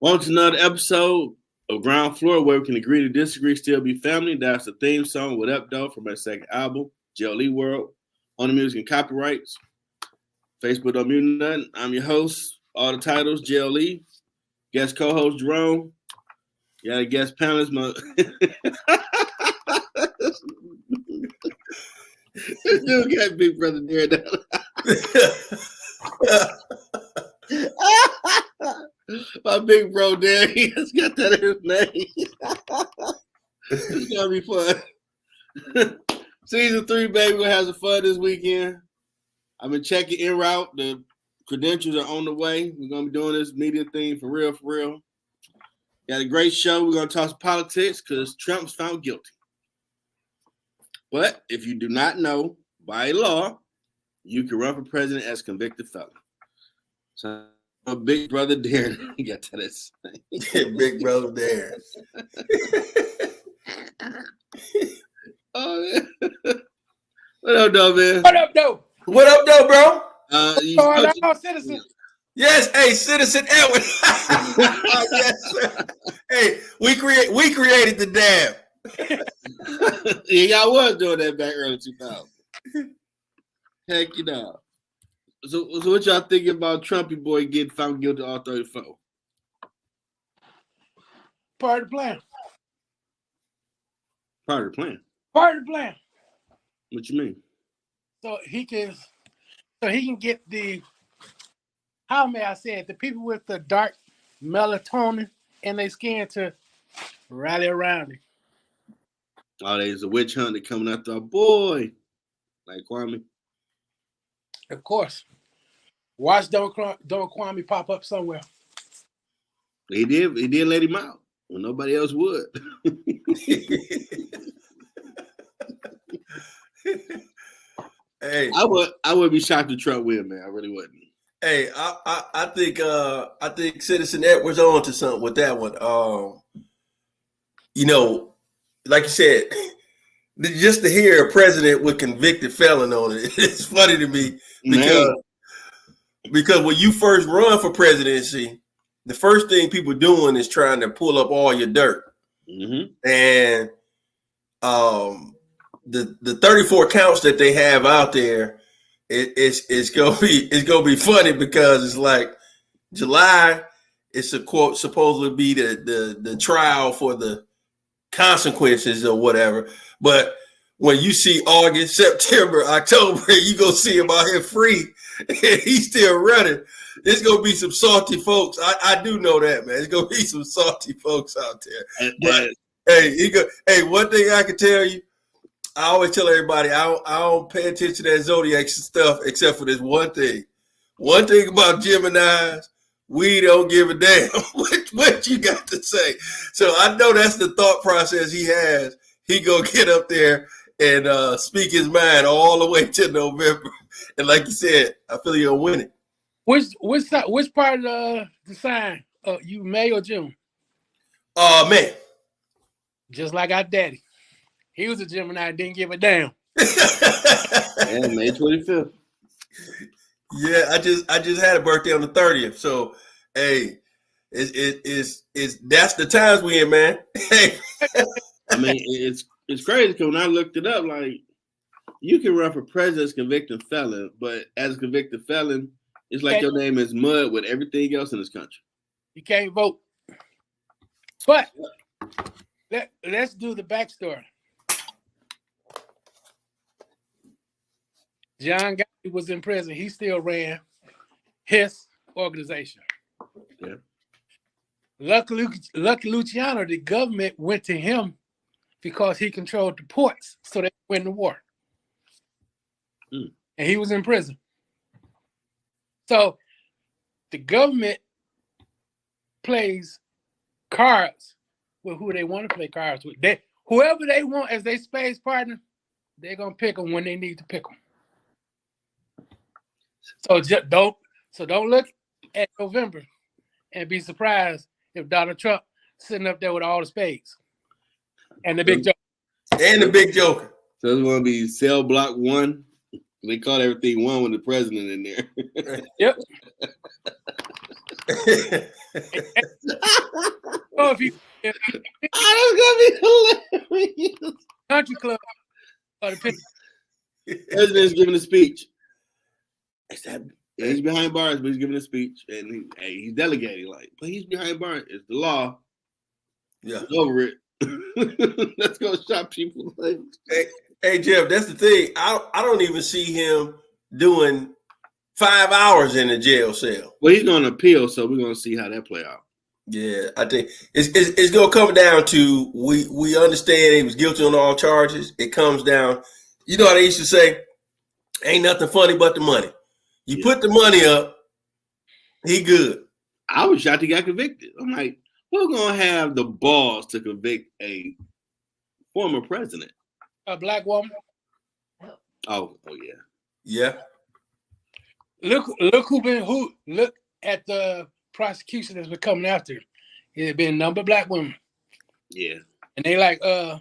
Welcome to another episode of Ground Floor, where we can agree to disagree, still be family. That's the theme song, What Up, Though, from my second album, J.O.Lee World, on the music and copyrights. Facebook don't mute nothing. I'm your host, all the titles, J.O.Lee. Guest co-host, Jerome. You got a guest panelist, This dude got Big Brother Darren. My big bro Darren, he has got that in his name. It's gonna be fun. Season 3, baby, we're gonna have some fun this weekend. I've been checking en route. The credentials are on the way. We're gonna be doing this media thing for real, for real. Got a great show. We're gonna talk some politics because Trump's found guilty. But if you do not know, by law, you can run for president as convicted felon. So Big Brother Darren, you got that. Big Brother Darren. Oh, man. What up, though, man? What up, though? What up, though, bro? Citizen. Yes, hey, Citizen Edward. Yes, sir. Hey, we created the dab. Yeah, y'all was doing that back early 2000. Heck, you know. So what y'all thinking about Trumpy boy getting found guilty of all 34? Part of the plan. Part of the plan. Part of the plan. What you mean? So he can get the, how may I say it, the people with the dark melatonin in their skin to rally around him. Oh, there's a witch hunt coming after our boy, like Kwame. Of course. Watch Don't Kwame pop up somewhere. He did let him out when nobody else would. Hey, I would be shocked if Trump win, man. I really wouldn't. Hey, I think Citizen Edwards on to something with that one. You know, like you said, just to hear a president with convicted felon on it, it's funny to me because when you first run for presidency, the first thing people doing is trying to pull up all your dirt. Mm-hmm. And the 34 counts that they have out there, it's gonna be funny because it's like July, it's supposedly be the trial for the consequences or whatever. But when you see August, September, October, you go see him out here free, and he's still running. There's gonna be some salty folks. I do know that, man. There's gonna be some salty folks out there. But hey, one thing I can tell you, I always tell everybody I don't pay attention to that zodiac stuff except for this one thing. One thing about Geminis, we don't give a damn what you got to say. So I know that's the thought process he has. He gonna get up there and speak his mind all the way to November. And like you said, I feel he'll win it. Which part of the sign? You May or June? May. Just like our daddy. He was a Gemini, didn't give a damn. Yeah, May 25th. Yeah, I just had a birthday on the 30th. So hey, it's that's the times we in, man. Hey. I mean, it's crazy because when I looked it up, like you can run for president as convicted felon, but as a convicted felon, it's like your name is mud with everything else in this country. You can't vote. But let's do the backstory. John Gotti was in prison. He still ran his organization. Yeah. Lucky Luciano, the government went to him because he controlled the ports, so they win the war. And he was in prison. So the government plays cards with who they want to play cards with. Whoever they want as their space partner, they're gonna pick them when they need to pick them. So don't look at November and be surprised if Donald Trump sitting up there with all the spades and the big joker. And the big joker. So it's gonna be cell block 1. They call everything 1 with the president in there. Yep. Oh, if Oh, that's gonna be hilarious. country club or the President's giving a speech. He's behind bars, but he's giving a speech, and he's delegating. Like, but he's behind bars. It's the law. Yeah, It's over it. Let's go shop people. Hey, Jeff, that's the thing. I don't even see him doing 5 hours in a jail cell. Well, he's going to appeal, so we're going to see how that play out. Yeah, I think it's going to come down to we understand he was guilty on all charges. It comes down, you know how they used to say, ain't nothing funny but the money. You put the money up, he good. I was shocked he got convicted. I'm like, who's going to have the balls to convict a former president? A black woman. Oh yeah. Yeah. Look at the prosecution that's been coming after him. It's been a number of black women. Yeah. And they like, I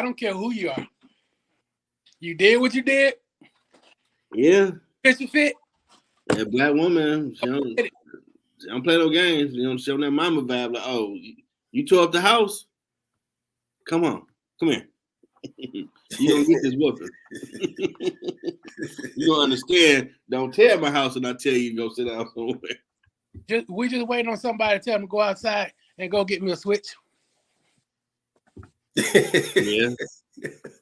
don't care who you are. You did what you did. Yeah. Fit your fit. That black woman, she don't play no games. You know, show that mama vibe like, oh, you tore up the house? Come on. Come here. You don't get this whooping. You don't understand. Don't tear my house and I tell you to go sit down somewhere. We just waiting on somebody to tell them to go outside and go get me a switch. Yeah.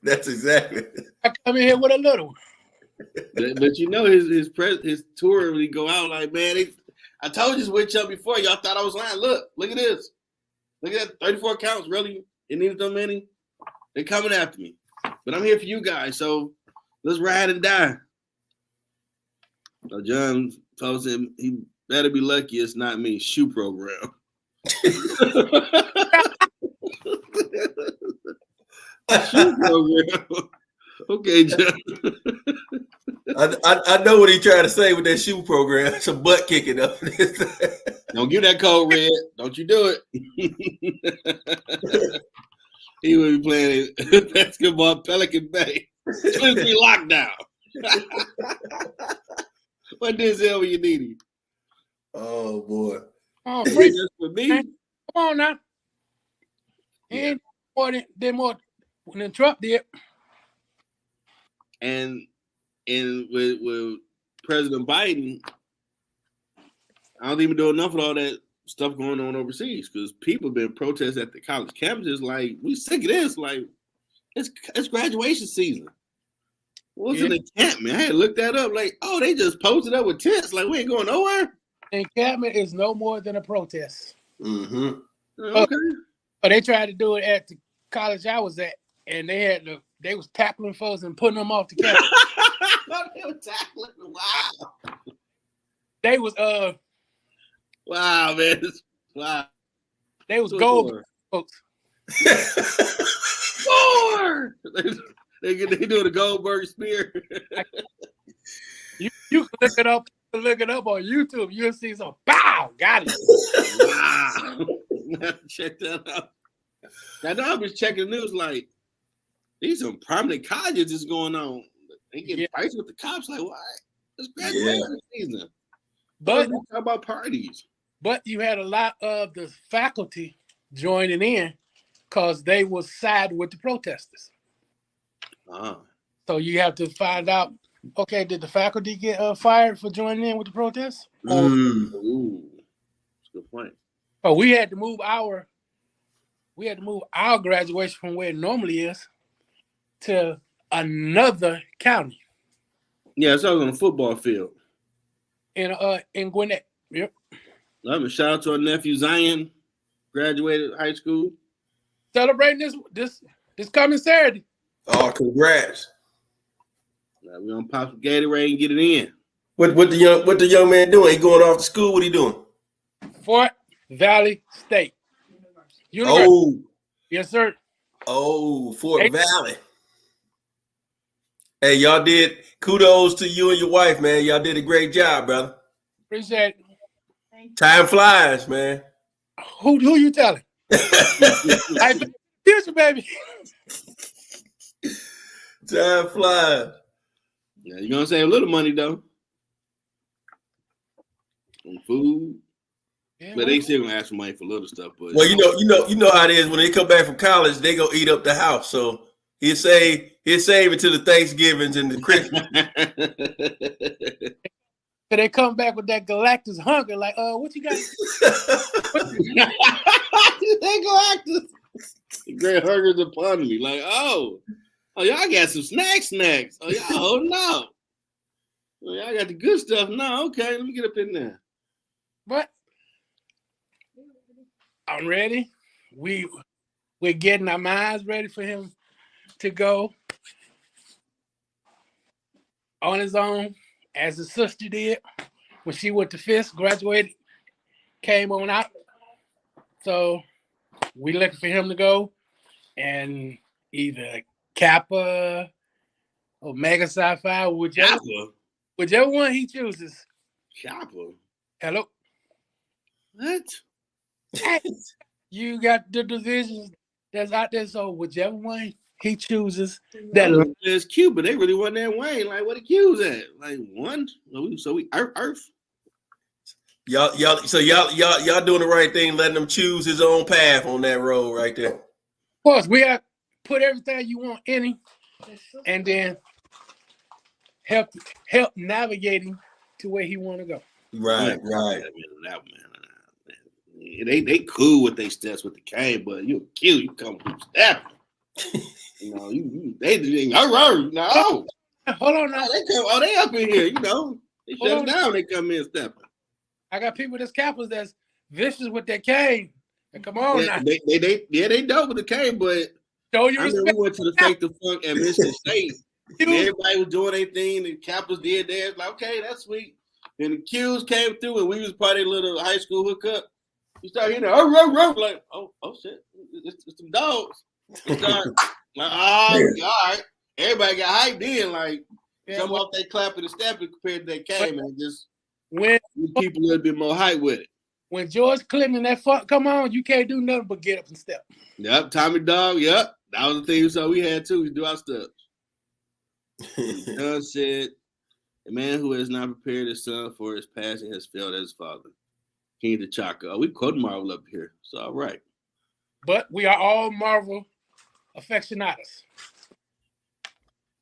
That's exactly. I come in here with a little one. But you know his tour when he go out like, man, I told you to switch up before. Y'all thought I was lying. Look at this. Look at that 34 counts. Really? It needed so many? They're coming after me. But I'm here for you guys, so let's ride and die. So John told him he better be lucky it's not me. Shoe program. Shoe program. Okay, John. I know what he tried to say with that shoe program. Some butt kicking up. Don't give that code red. Don't you do it. He would be playing basketball Pelican Bay. 23 lockdown. What Denzel when you need him? Oh boy. Oh, Free just for me. Come on now. He ain't more than Trump did. And with President Biden, I don't even do enough of all that stuff going on overseas because people been protesting at the college campuses like we sick of this. Like it's graduation season. What's an encampment? I had to look that up. Like, oh, they just posted up with tents. Like we ain't going nowhere. Encampment is no more than a protest. Mm-hmm. Okay. But they tried to do it at the college I was at, and they was tackling folks and putting them off the campus. They were tackling. Wow. They was Wow, man. Wow. They was gold folks. More. They doing a Goldberg spear. You can look it up on YouTube. You'll see some bow. Got it. Wow. Check that out. I was checking the news like these some prominent colleges is going on. They get fights with the cops. Like what? It's graduation season. But talk about parties. But you had a lot of the faculty joining in because they was side with the protesters. So you have to find out, okay, did the faculty get fired for joining in with the protests? Ooh, that's a good point. Oh, we had to move our graduation from where it normally is to another county. Yeah, so I was on a football field. In Gwinnett. Yep. Love it. Shout out to our nephew Zion, graduated high school. Celebrating this coming Saturday. Oh, congrats! We're gonna pop some Gatorade and get it in. What the young man doing? He going off to school? What he doing? Fort Valley State University. Oh, yes, sir. Oh, Fort Valley. Hey, y'all did. Kudos to you and your wife, man. Y'all did a great job, brother. Appreciate it. Time flies, man. Who you telling? Future, baby. Time flies. Yeah, you're gonna save a little money though. On food. Yeah, But they still gonna ask for money for little stuff. But Well, you know how it is when they come back from college, they go eat up the house. So he'll save it to the Thanksgivings and the Christmas. they come back with that Galactus hunger, like, what you got? They go actors. The great hunger's upon me. Like, oh, y'all got some snacks. Oh, y'all, no. Oh, y'all got the good stuff. No, okay, let me get up in there. But I'm ready. We're getting our minds ready for him to go on his own, as his sister did when she went to Fisk, graduated, came on out. So we looking for him to go, and either Kappa or Mega Sci-Fi, whichever one he chooses. Kappa. Hello. What? You got the divisions that's out there, so whichever one he chooses, It's cute, but they really wasn't that way. Like, what the Q's at? Like one? So we Earth. Y'all doing the right thing, letting him choose his own path on that road right there. Of course, we have put everything you want in him, and then help navigate him to where he want to go. Right. That man. They cool with they steps with the cane, but you're cute. You come from stepping. You know, they no. Hold on now. They up in here. You know, they shut down. They come in stepping. I got people that's Kappas that's vicious with their cane. And come on now. They dope with the cane, but show you I respect. remember we went to the Fake the Funk at Michigan State. And everybody was doing their thing. The Kappas did theirs. Like, okay, that's sweet. Then the Qs came through, and we was part of a little high school hookup. You start hearing like, oh shit, it's some dogs. Like, all right. Everybody got hyped in, like, some off they clapping and stepping compared to they came, and just when keep a little bit more hype with it. When George Clinton and that fuck come on, you can't do nothing but get up and step. Yep, Tommy Dog. Yep, that was the thing. So we had too. We do our steps. John said, "A man who has not prepared his son for his passing has failed as his father." King T'Chaka. Oh, we quote Marvel up here. It's all right. But we are all Marvel aficionados.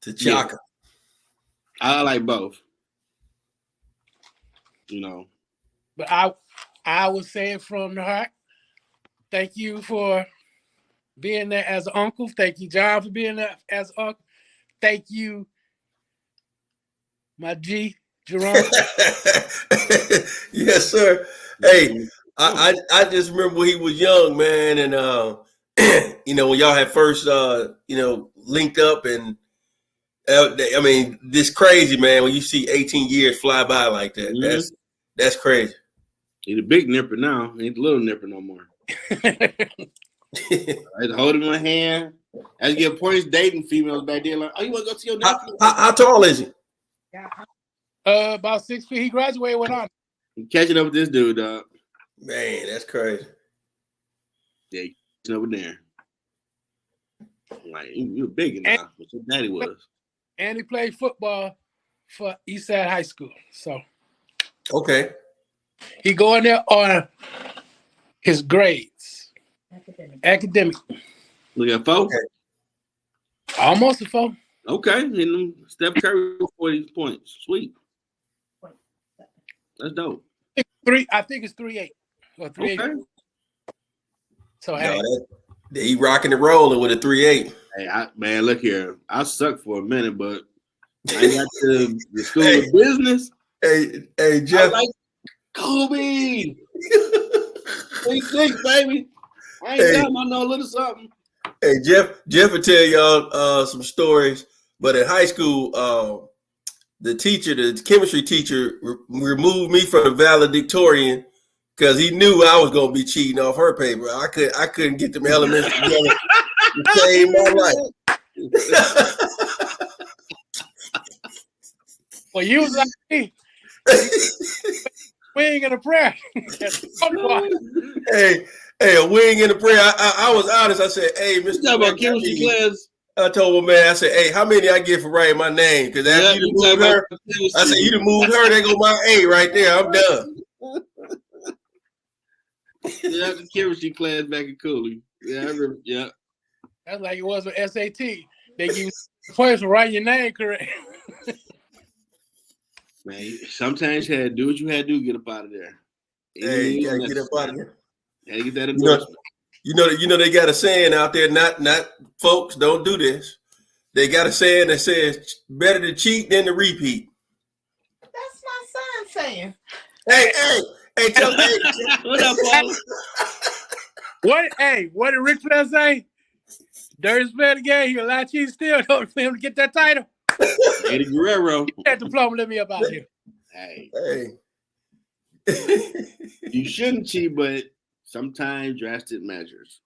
T'Chaka. Yeah. I like both. You know. But I would say it from the heart. Thank you for being there as an uncle. Thank you, John, for being there as an uncle. Thank you, my G, Jerome. Yes, sir. Hey, I just remember when he was young, man, and you know, when y'all had first linked up, and I mean, this crazy, man, when you see 18 years fly by like that. Mm-hmm. That's crazy. He's a big nipper now. He ain't the little nipper no more. I was holding my hand. I was getting points dating females back there. Like, oh, you want to go see your nephew? How tall is he? About 6 feet. He graduated with honor. I'm catching up with this dude, dog. Man, that's crazy. Yeah, catching up with Darren. Like, you were big enough, but your daddy was. And he played football for Eastside High School. So, okay. He going there on his grades. Academic. Look at 4? Okay. Almost a 4. Okay. And Steph Curry 40 points. Sweet. That's dope. I think it's 3.8 or 3.8. Okay. So hey, he rocking and rolling with a 3.8. Hey, man, look here. I sucked for a minute, but I got to the school of business. Hey, Jeff. I like Kobe. 26, baby. I ain't dumb. I know a little something. Hey, Jeff will tell y'all some stories, but in high school, the chemistry teacher removed me from the valedictorian because he knew I was going to be cheating off her paper. I couldn't get them elements together to save my life. Well, you was like me. Wing and a prayer. Hey, a wing and a prayer. I was honest. I said, hey, Mr. Talk about chemistry class. I told my man, I said, hey, how many I get for writing my name? Because after you moved her, I said, you done moved her, there go my A right there. I'm done. Yeah, the chemistry class back in Cooley. Yeah, I remember. Yeah. That's like it was with SAT. They give you points for writing your name correct. Man, sometimes you had to do what you had to do, get up out of there. Hey, you gotta get up out of there. Had to get that endorsement. You know they got a saying out there, not folks, don't do this. They got a saying that says better to cheat than to repeat. That's my son saying. Hey, tell me. What up, Paul? What did Rick Flair say? Dirty spell the game, he a lot cheap still don't for him to get that title. Eddie Guerrero. Get that diploma, let me up out here. Hey. Hey. You shouldn't cheat, but sometimes drastic measures.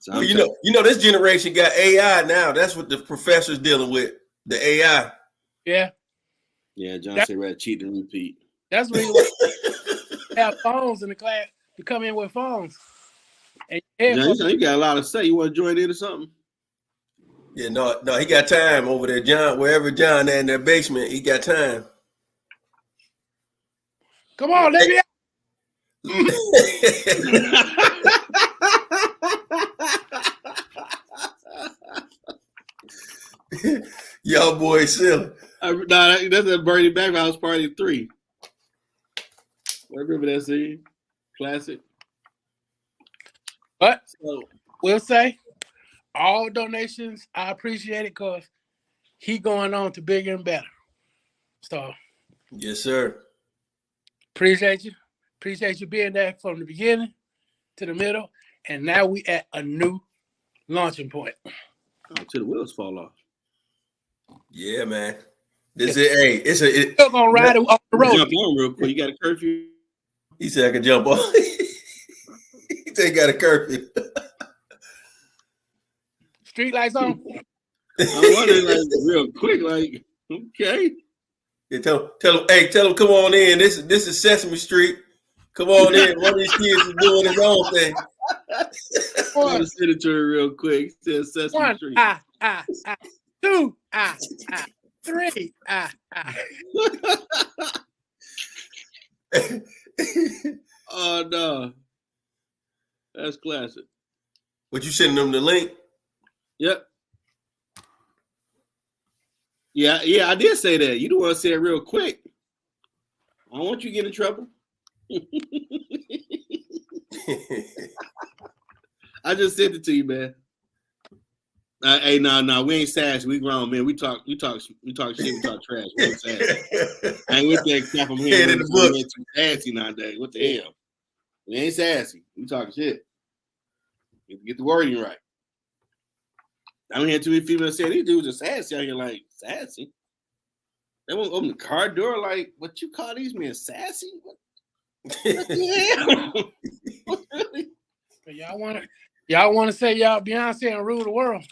Well, you know, this generation got AI now. That's what the professor's dealing with. The AI. Yeah. Yeah, John said rather cheat than repeat. That's the reason why we have phones in the class to come in with phones. And John, you got a lot to say. You want to join in or something? Yeah, no, he got time over there, John. Wherever John in that basement, he got time. Come on, let me out. Y'all boys silly. That's a Bernie Back House Party 3. I remember that scene. Classic. But So, we'll say all donations, I appreciate it because he going on to bigger and better. So yes, sir. Appreciate you. Appreciate you being there from the beginning to the middle. And now we at a new launching point. till the wheels fall off. Yeah, man. It's Still gonna ride it off the road. Jump on real quick. You got a curfew? He said I can jump on. He said he got a curfew. Street lights on. I'm wondering, like, real quick, like, okay. Yeah, tell him, come on in. This is Sesame Street. Come on in. One of these kids is doing his own thing. I'm gonna send it to her real quick. It says Sesame 1, Street. 2, 3, Oh no, that's classic. What, you sending them the link? Yep. Yeah, I did say that. You don't want to say it real quick. I don't want you to get in trouble. I just sent it to you, man. Hey, no, we ain't sassy. We grown, man. We talk shit. We talk trash. We ain't sassy. I ain't with that crap. I'm Head in the book. Too sassy nowadays. What the hell? We ain't sassy. We talking shit. Get the wording right. I don't hear too many females say these dudes are sassy. I hear like sassy. They won't open the car door. Like, what you call these men sassy? What the hell? Y'all want to say y'all Beyonce and rule the world?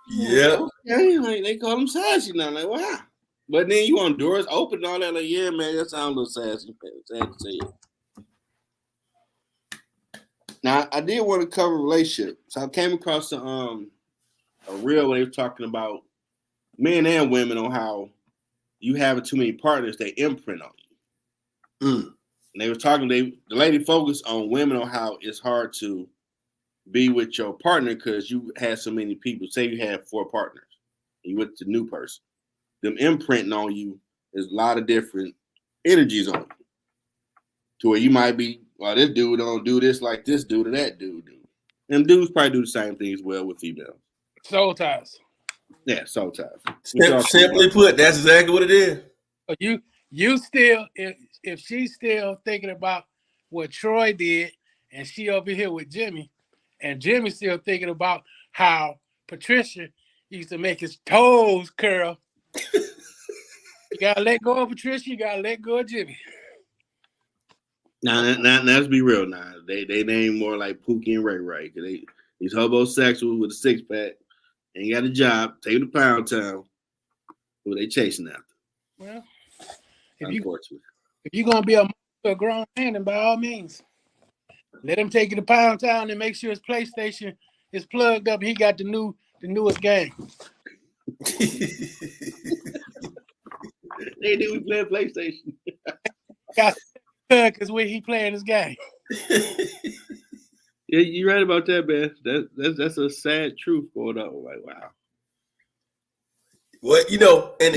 Yeah. Okay, like they call them sassy now. Like, wow. But then you want doors open and all that. Like, yeah, man, that sounds a little sassy. Sad to say it. Now, I did want to cover relationships. So I came across a reel where they were talking about men and women on how you having too many partners, they imprint on you. And they were talking, the lady focused on women on how it's hard to be with your partner because you had so many people. Say you had 4 partners, and you with the new person. Them imprinting on you is a lot of different energies on you. To where you might be, well, this dude don't do this like this dude or that dude do. And dudes probably do the same thing as well with females. Soul ties. Yeah, soul ties. Simply put, that's exactly what it is. But you still, if she's still thinking about what Troy did, and she over here with Jimmy, and Jimmy's still thinking about how Patricia used to make his toes curl. You gotta let go of Patricia. You gotta let go of Jimmy. Now, let's be real. Now they name more like Pookie and Ray Ray because these homosexuals with a 6-pack ain't got a job, taking the pound town. Who they chasing after? Well, unfortunately, if you're gonna be a grown man, then by all means, let him take you to Pound Town and make sure his PlayStation is plugged up. He got the newest game. They do. We play PlayStation. Because when he playing this game. Yeah, you're right about that, man. That's a sad truth going on. Like, wow. Well, and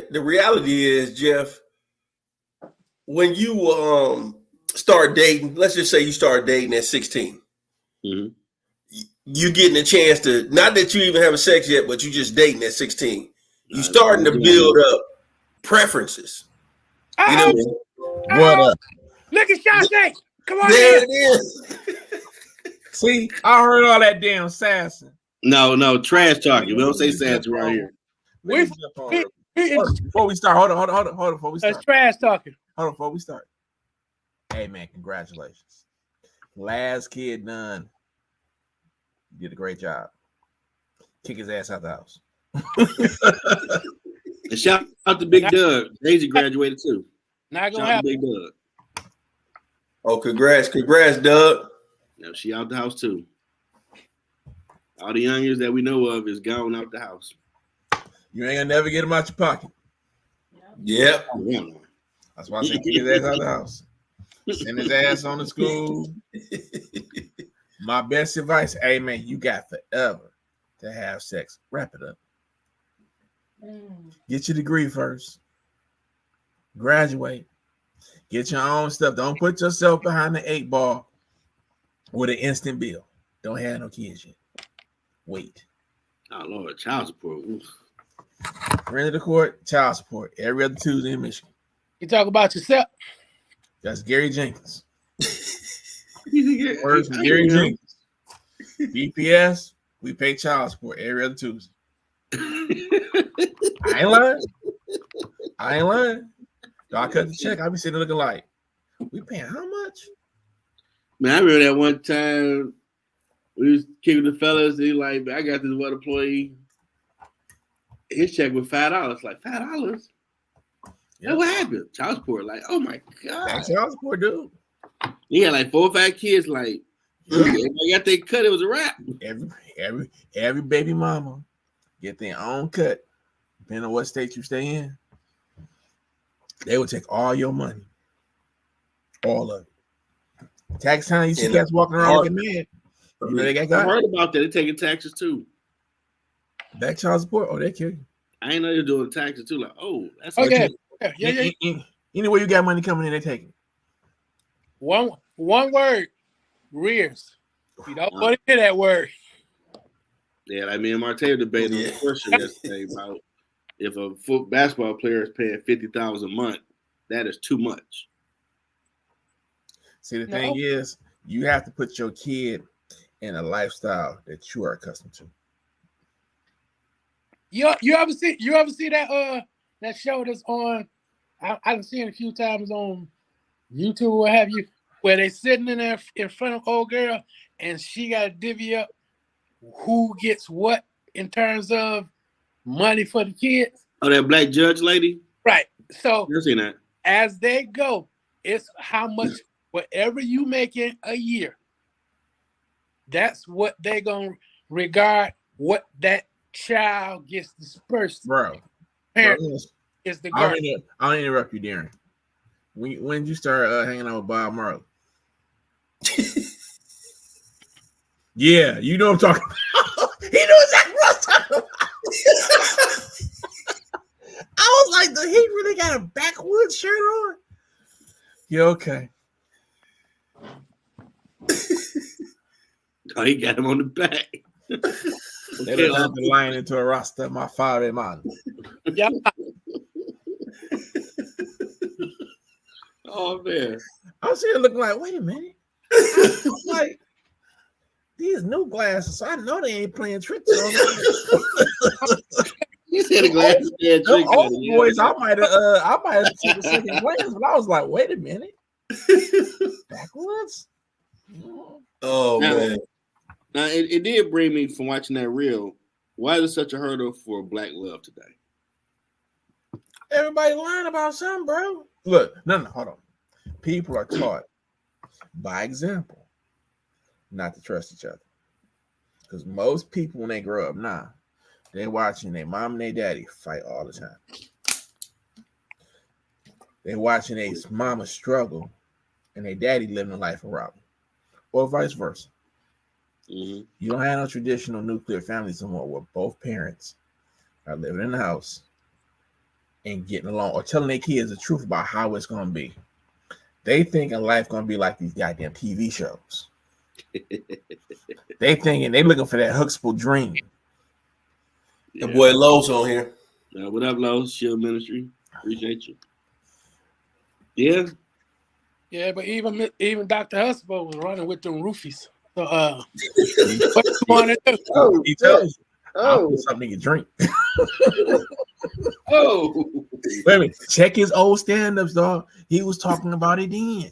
the reality is, Jeff, when you start dating, let's just say you start dating at 16, Mm-hmm. you getting a chance to, not that you even having sex yet, but you just dating at 16. You starting to build up preferences. Uh-oh. What up? Look at Shawshank. Come on There in. it is. See, I heard all that damn sassing. No, trash talking. We don't say sass around here. Before we start, hold on. Before we That's start, trash talking. hold on. Before we start, hey man, congratulations. Last kid done. You did a great job. Kick his ass out the house. And shout out to Big Doug. Daisy graduated too. Not gonna Shout out to happen. Big Doug. Oh, congrats, Doug. Now she out the house too. All the youngers that we know of is gone out the house. You ain't gonna never get him out your pocket. Yep. Oh, yeah. That's why I say kick his ass out the house. Send his ass on to school. My best advice, hey man, you got forever to have sex. Wrap it up. Get your degree first. Graduate. Get your own stuff. Don't put yourself behind the 8 ball with an instant bill. Don't have no kids yet. Wait. Oh Lord, child support. Oof. Rent the court, child support every other Tuesday in Michigan. You talk about yourself. That's Gary Jenkins. Yeah, Words from Gary Jenkins. BPS, we pay child support every other Tuesday. I ain't lying. Y'all cut the check. I be sitting there looking like, we paying how much? Man, I remember that one time we was kicking the fellas. He like, man, I got this one employee. His check was $5. Like $5. Yeah, what happened? Child support. Like, oh my god. That's child support, dude. He had like 4 or 5 kids. Like, everybody got their cut. It was a wrap. Every baby mama get their own cut, depending on what state you stay in. They will take all your money, all of it. Tax time, you see cats walking around looking mad. You know they got I heard about that. They're taking taxes too. Back child support, oh, they kill you. I ain't know you're doing taxes too. Like, oh, that's Okay. Yeah. Anywhere you got money coming in, they take it. One word. Rears. You don't want to hear that word. Yeah, like me and Marte debated on the question yesterday about if a basketball player is paying $50,000 a month, that is too much. See, the thing is, you have to put your kid in a lifestyle that you are accustomed to. You ever see that show that's on? I've seen it a few times on YouTube or what have you, where they sitting in there in front of old girl and she got to divvy up who gets what in terms of money for the kids. Oh, that black judge lady? Right. So You've seen that. As they go, it's how much whatever you make in a year. That's what they're gonna regard what that child gets dispersed. Bro. Parents is the guardian. I'll interrupt you, Darren. When did you start hanging out with Bob Marley? Yeah, you know what I'm talking about. He knew exactly what I was talking about. I was like, he really got a backwoods shirt on? Yeah, okay. Oh, he got him on the back. They turned the lion into a rasta, my father, man. Yeah. Oh man. I was here looking like, wait a minute. Like, these new glasses, so I know they ain't playing tricks on me. You said the glasses playing tricks on me. Boys, I might have taken a second glance, but I was like, wait a minute. Backwards? Oh man. Now it did bring me from watching that reel. Why is it such a hurdle for black love today? Everybody lying about something, bro. Look, no, hold on. People are taught by example not to trust each other. Because most people, when they grow up now, they're watching their mom and their daddy fight all the time. They're watching their mama struggle and their daddy living a life of robbing, or vice versa. Mm-hmm. You don't have no traditional nuclear families anymore where both parents are living in the house and getting along or telling their kids the truth about how it's going to be. They thinking life going to be like these goddamn TV shows. They thinking they looking for that Huxtable dream. The boy Lowe's on here. What up, Lowe's? Shield Ministry. Appreciate you. Yeah. Yeah, but even Dr. Huxtable was running with them roofies. So what you want to do? Oh, He tells you, I'll oh, put something in your drink. oh. Wait a minute. Check his old stand-ups, dog. He was talking about it then.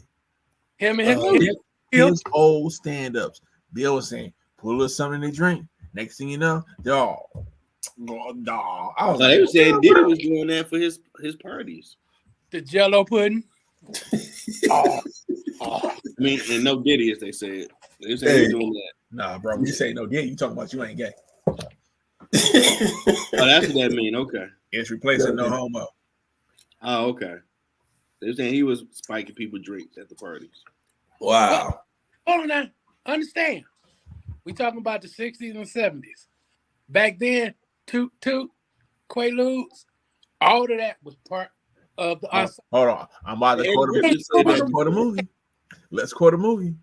Him and his His old stand-ups. Bill was saying, put a little something in the drink. Next thing you know, they're all dog. I was They were saying Diddy was doing that for his parties. the Jello pudding. I mean, and no Diddy, as they said. They were saying he was doing that. Nah, bro. When you say no, you talking about you ain't gay. Oh, that's what that mean. Okay. It's replacing no homo. Oh, okay. They were saying he was spiking people drinks at the parties. Wow. Hold on now. Understand. We talking about the 60s and 70s. Back then, Toot, Quaaludes, all of that was part of the ensemble. Hold on. I'm about to quote a movie. Let's quote a movie.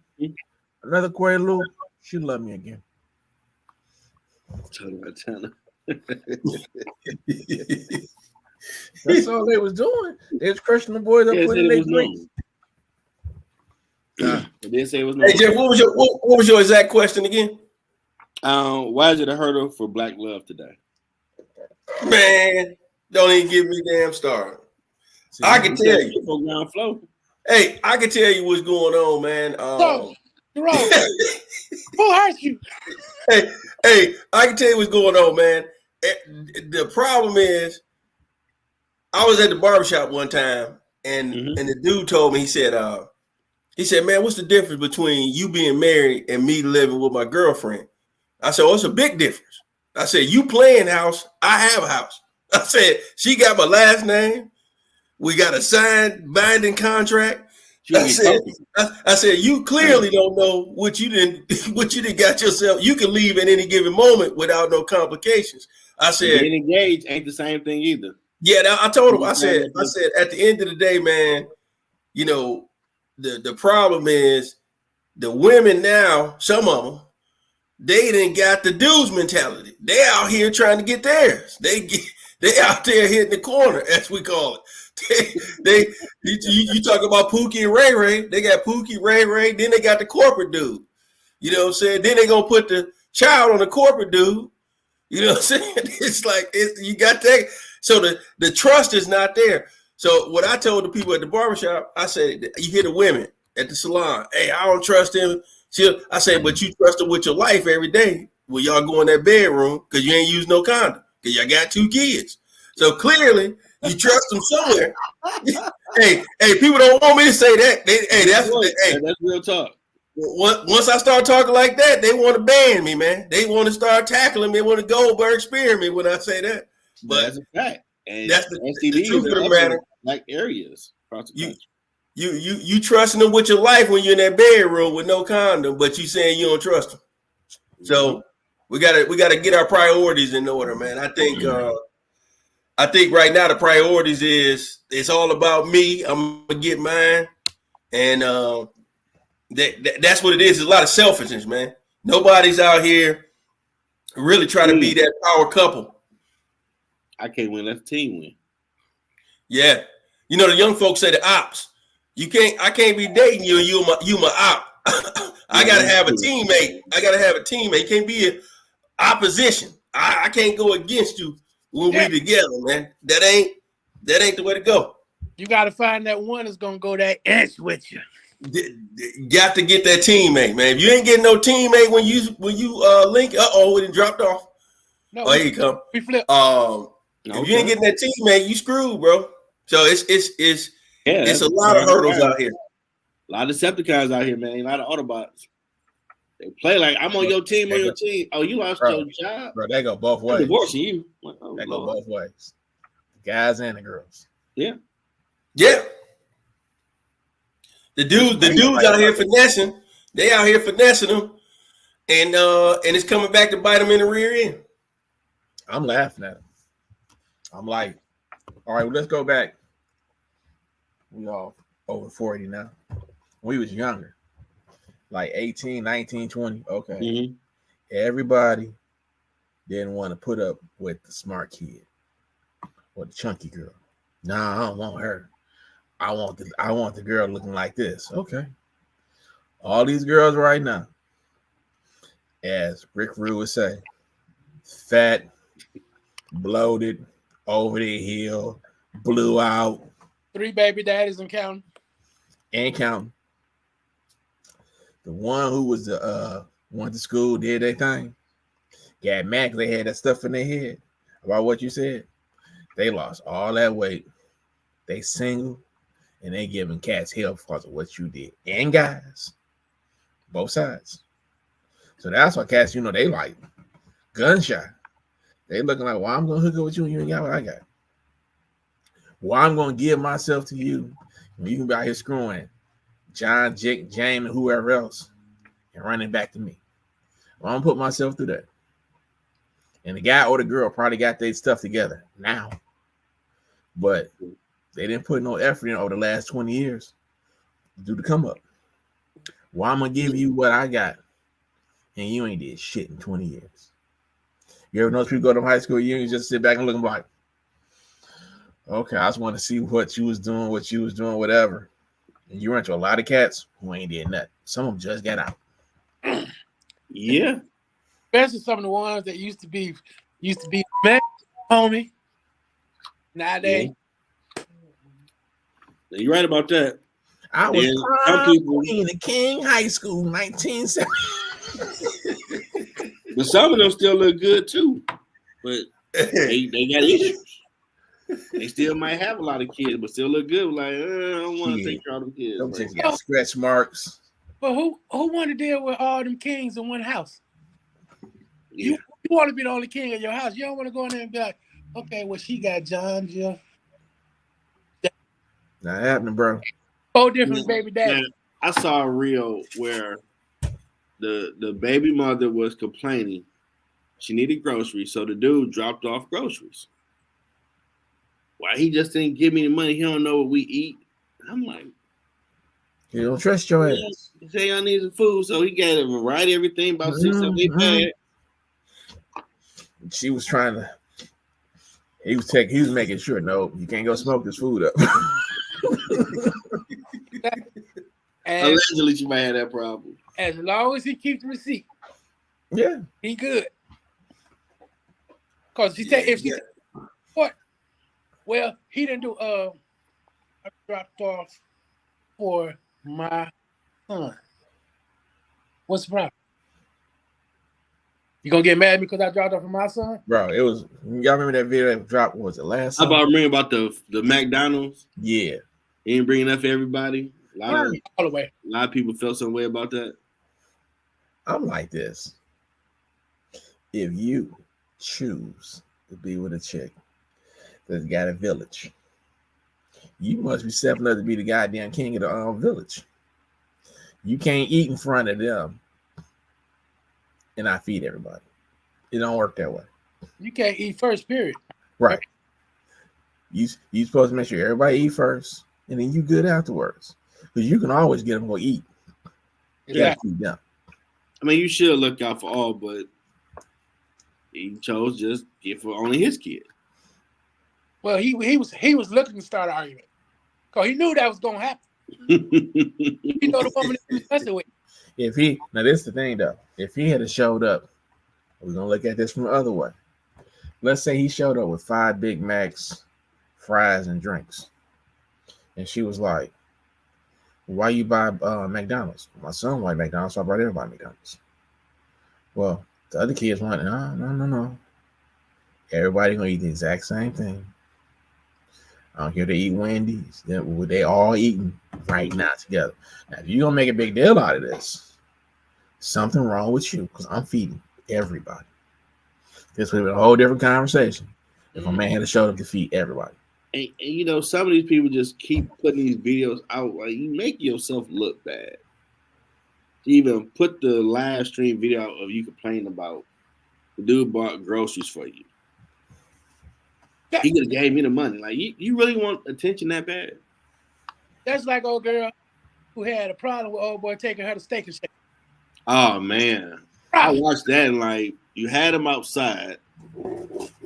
Another Quaalude. She love me again. That's all they was doing. They was crushing the boys up putting their drinks. They didn't say it was no. Hey Jeff, what was your exact question again? Why is it a hurdle for Black love today? Man, don't even give me damn started. I can tell you. Ground flow. Hey, I can tell you what's going on, man. So, Jerome, who hurt you? Hey, I can tell you what's going on, man. The problem is, I was at the barbershop one time, and the dude told me, he said, man, what's the difference between you being married and me living with my girlfriend? I said, oh, it's a big difference. I said, you playing house, I have a house. I said, she got my last name. We got a signed binding contract. I said, you clearly don't know what you didn't got yourself. You can leave at any given moment without no complications. I said, being engaged ain't the same thing either. Yeah, I told him. I said, at the end of the day, man, you know, the problem is the women now. Some of them, they didn't got the dudes mentality. They out here trying to get theirs. They out there hitting the corner, as we call it. You talk about Pookie and Ray Ray. They got Pookie, Ray Ray. Then they got the corporate dude. You know what I'm saying? Then they gonna put the child on the corporate dude. You know what I'm saying? It's like you got that. So the trust is not there. So what I told the people at the barbershop, I said, you hear the women at the salon. Hey, I don't trust him. I say, but you trust her with your life every day when y'all go in that bedroom because you ain't use no condom because y'all got 2 kids. So clearly you trust them somewhere. hey, people don't want me to say that. That's real talk. Once I start talking like that, they want to ban me, man. They want to start tackling me. They want to Goldberg spear me when I say that. But that's a fact. And that's the truth of the matter. Like areas. You trusting them with your life when you're in that bedroom with no condom, but you saying you don't trust them. So we gotta get our priorities in order, man. I think right now the priorities is it's all about me. I'm gonna get mine, and that's what it is. It's a lot of selfishness, man. Nobody's out here really trying to be that power couple. I can't win. Let the team win. Yeah, you know the young folks say the ops. I can't be dating you and you my op. I gotta have a teammate. It can't be an opposition. I can't go against you when we together, man. That ain't the way to go. You gotta find that one that's gonna go that inch with you. Got to get that teammate, man. If you ain't getting no teammate when you link, it dropped off. No, here you come. We flip. If you ain't getting that teammate, you screwed, bro. So it's a lot of hurdles out here. A lot of Decepticons out here, man. A lot of Autobots. They play like I'm on your team, on your team. Oh, you lost your job, bro. They go both ways. I'm divorcing you. Like, they go both ways. The guys and the girls. Yeah. The dudes out here finessing. They out here finessing them, and it's coming back to bite them in the rear end. I'm laughing at him. I'm like, all right, well, let's go back. We all over 40 now. We was younger, like 18, 19, 20. Okay. Mm-hmm. Everybody didn't want to put up with the smart kid or the chunky girl. Nah, I don't want her. I want the girl looking like this. Okay. All these girls right now, as Rick Rude would say, fat, bloated, over the hill, blew out. 3 baby daddies and counting. And counting. The one who was went to school, did their thing, got mad because they had that stuff in their head about what you said. They lost all that weight. They single, and they giving cats hell because of what you did. And guys, both sides. So that's why cats, they like gunshot. They looking like, well, I'm gonna hook up with you and you ain't got what I got. Well, I'm gonna give myself to you. You can be out here screwing John, Jake, James, and whoever else, and running back to me. Well, I'm gonna put myself through that. And the guy or the girl probably got their stuff together now, but they didn't put no effort in over the last 20 years to do the come up. Well, I'm gonna give you what I got, and you ain't did shit in 20 years. You ever notice people go to high school, you just sit back and look like, okay, I just want to see what you was doing, whatever. And you run into a lot of cats who ain't did nothing. Some of them just got out. Yeah. Especially some of the ones that used to be men, homie. Nowadays. Yeah. You're right about that. I was some people in the King High School, 1970. But some of them still look good too. But they got issues. They still might have a lot of kids, but still look good. Like, I don't want to take care of them kids. Them chicks got scratch marks. But who want to deal with all them kings in one house? Yeah. You want to be the only king in your house. You don't want to go in there and be like, okay, well, she got John, Jill. Not happening, bro. 4 different baby daddies. Man, I saw a reel where the baby mother was complaining. She needed groceries, so the dude dropped off groceries. Why he just didn't give me the money? He don't know what we eat. I'm like, you don't trust your ass. He say I need some food, so he got a variety of everything about 6 7 8 bags. She was trying to. He was making sure. No, you can't go smoke this food up. And allegedly, she might have that problem. As long as he keeps the receipt, yeah, he good. Cause if she what? Well, he didn't do. I dropped off for my son. What's the problem? You gonna get mad because I dropped off for my son? Bro, it was. Y'all remember that video that dropped? What was it last? How about remember about the McDonald's? Yeah, he ain't bringing enough for everybody. All the way. A lot of people felt some way about that. I'm like this. If you choose to be with a chick that's got a village, you must be stepping up to be the goddamn king of the village. You can't eat in front of them and I feed everybody. It don't work that way. You can't eat first, period. Right. You supposed to make sure everybody eat first, and then you good afterwards. Because you can always get them to eat. Yeah. I mean, you should look out for all, but he chose just get for only his kid. Well, he was looking to start an argument because he knew that was gonna happen. You know the woman he was messing with. Now this is the thing though. If he had showed up, we're gonna look at this from the other way. Let's say he showed up with 5 Big Macs, fries, and drinks, and she was like, "Why you buy McDonald's?" My son wanted McDonald's, so I brought everybody McDonald's. Well, the other kids wanted, no. Everybody gonna eat the exact same thing. I don't care if they eat Wendy's. They all eating right now together. Now, if you're gonna make a big deal out of this, something wrong with you because I'm feeding everybody. This would have been a whole different conversation if a man had showed up to feed everybody. And you know, some of these people just keep putting these videos out. Like, you make yourself look bad. You even put the live stream video out of you complaining about the dude bought groceries for you. He could have gave me the money. Like, you really want attention that bad? That's like old girl who had a problem with old boy taking her to Steak and Shake. Oh man, I watched that and like you had him outside.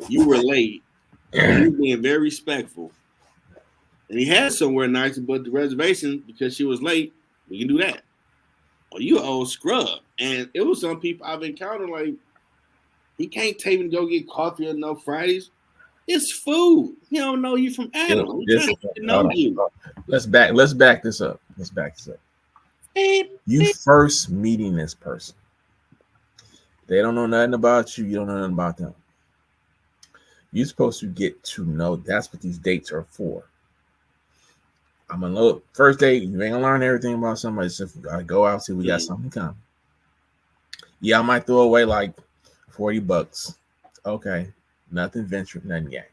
You were late. You were being very respectful, and he had somewhere nice, but the reservation because she was late. We can do that. Oh, you an old scrub, and it was some people I've encountered like he can't take me to go get coffee or no Fridays. It's food. He don't know you from Adam. He's trying to get to know you. Let's back this up. You first meeting this person. They don't know nothing about you. You don't know nothing about them. You're supposed to get to know. That's what these dates are for. I'm gonna look. First date, you ain't gonna learn everything about somebody. So I go out, see we got something coming. Yeah, I might throw away like $40. Okay, nothing venture, nothing gang.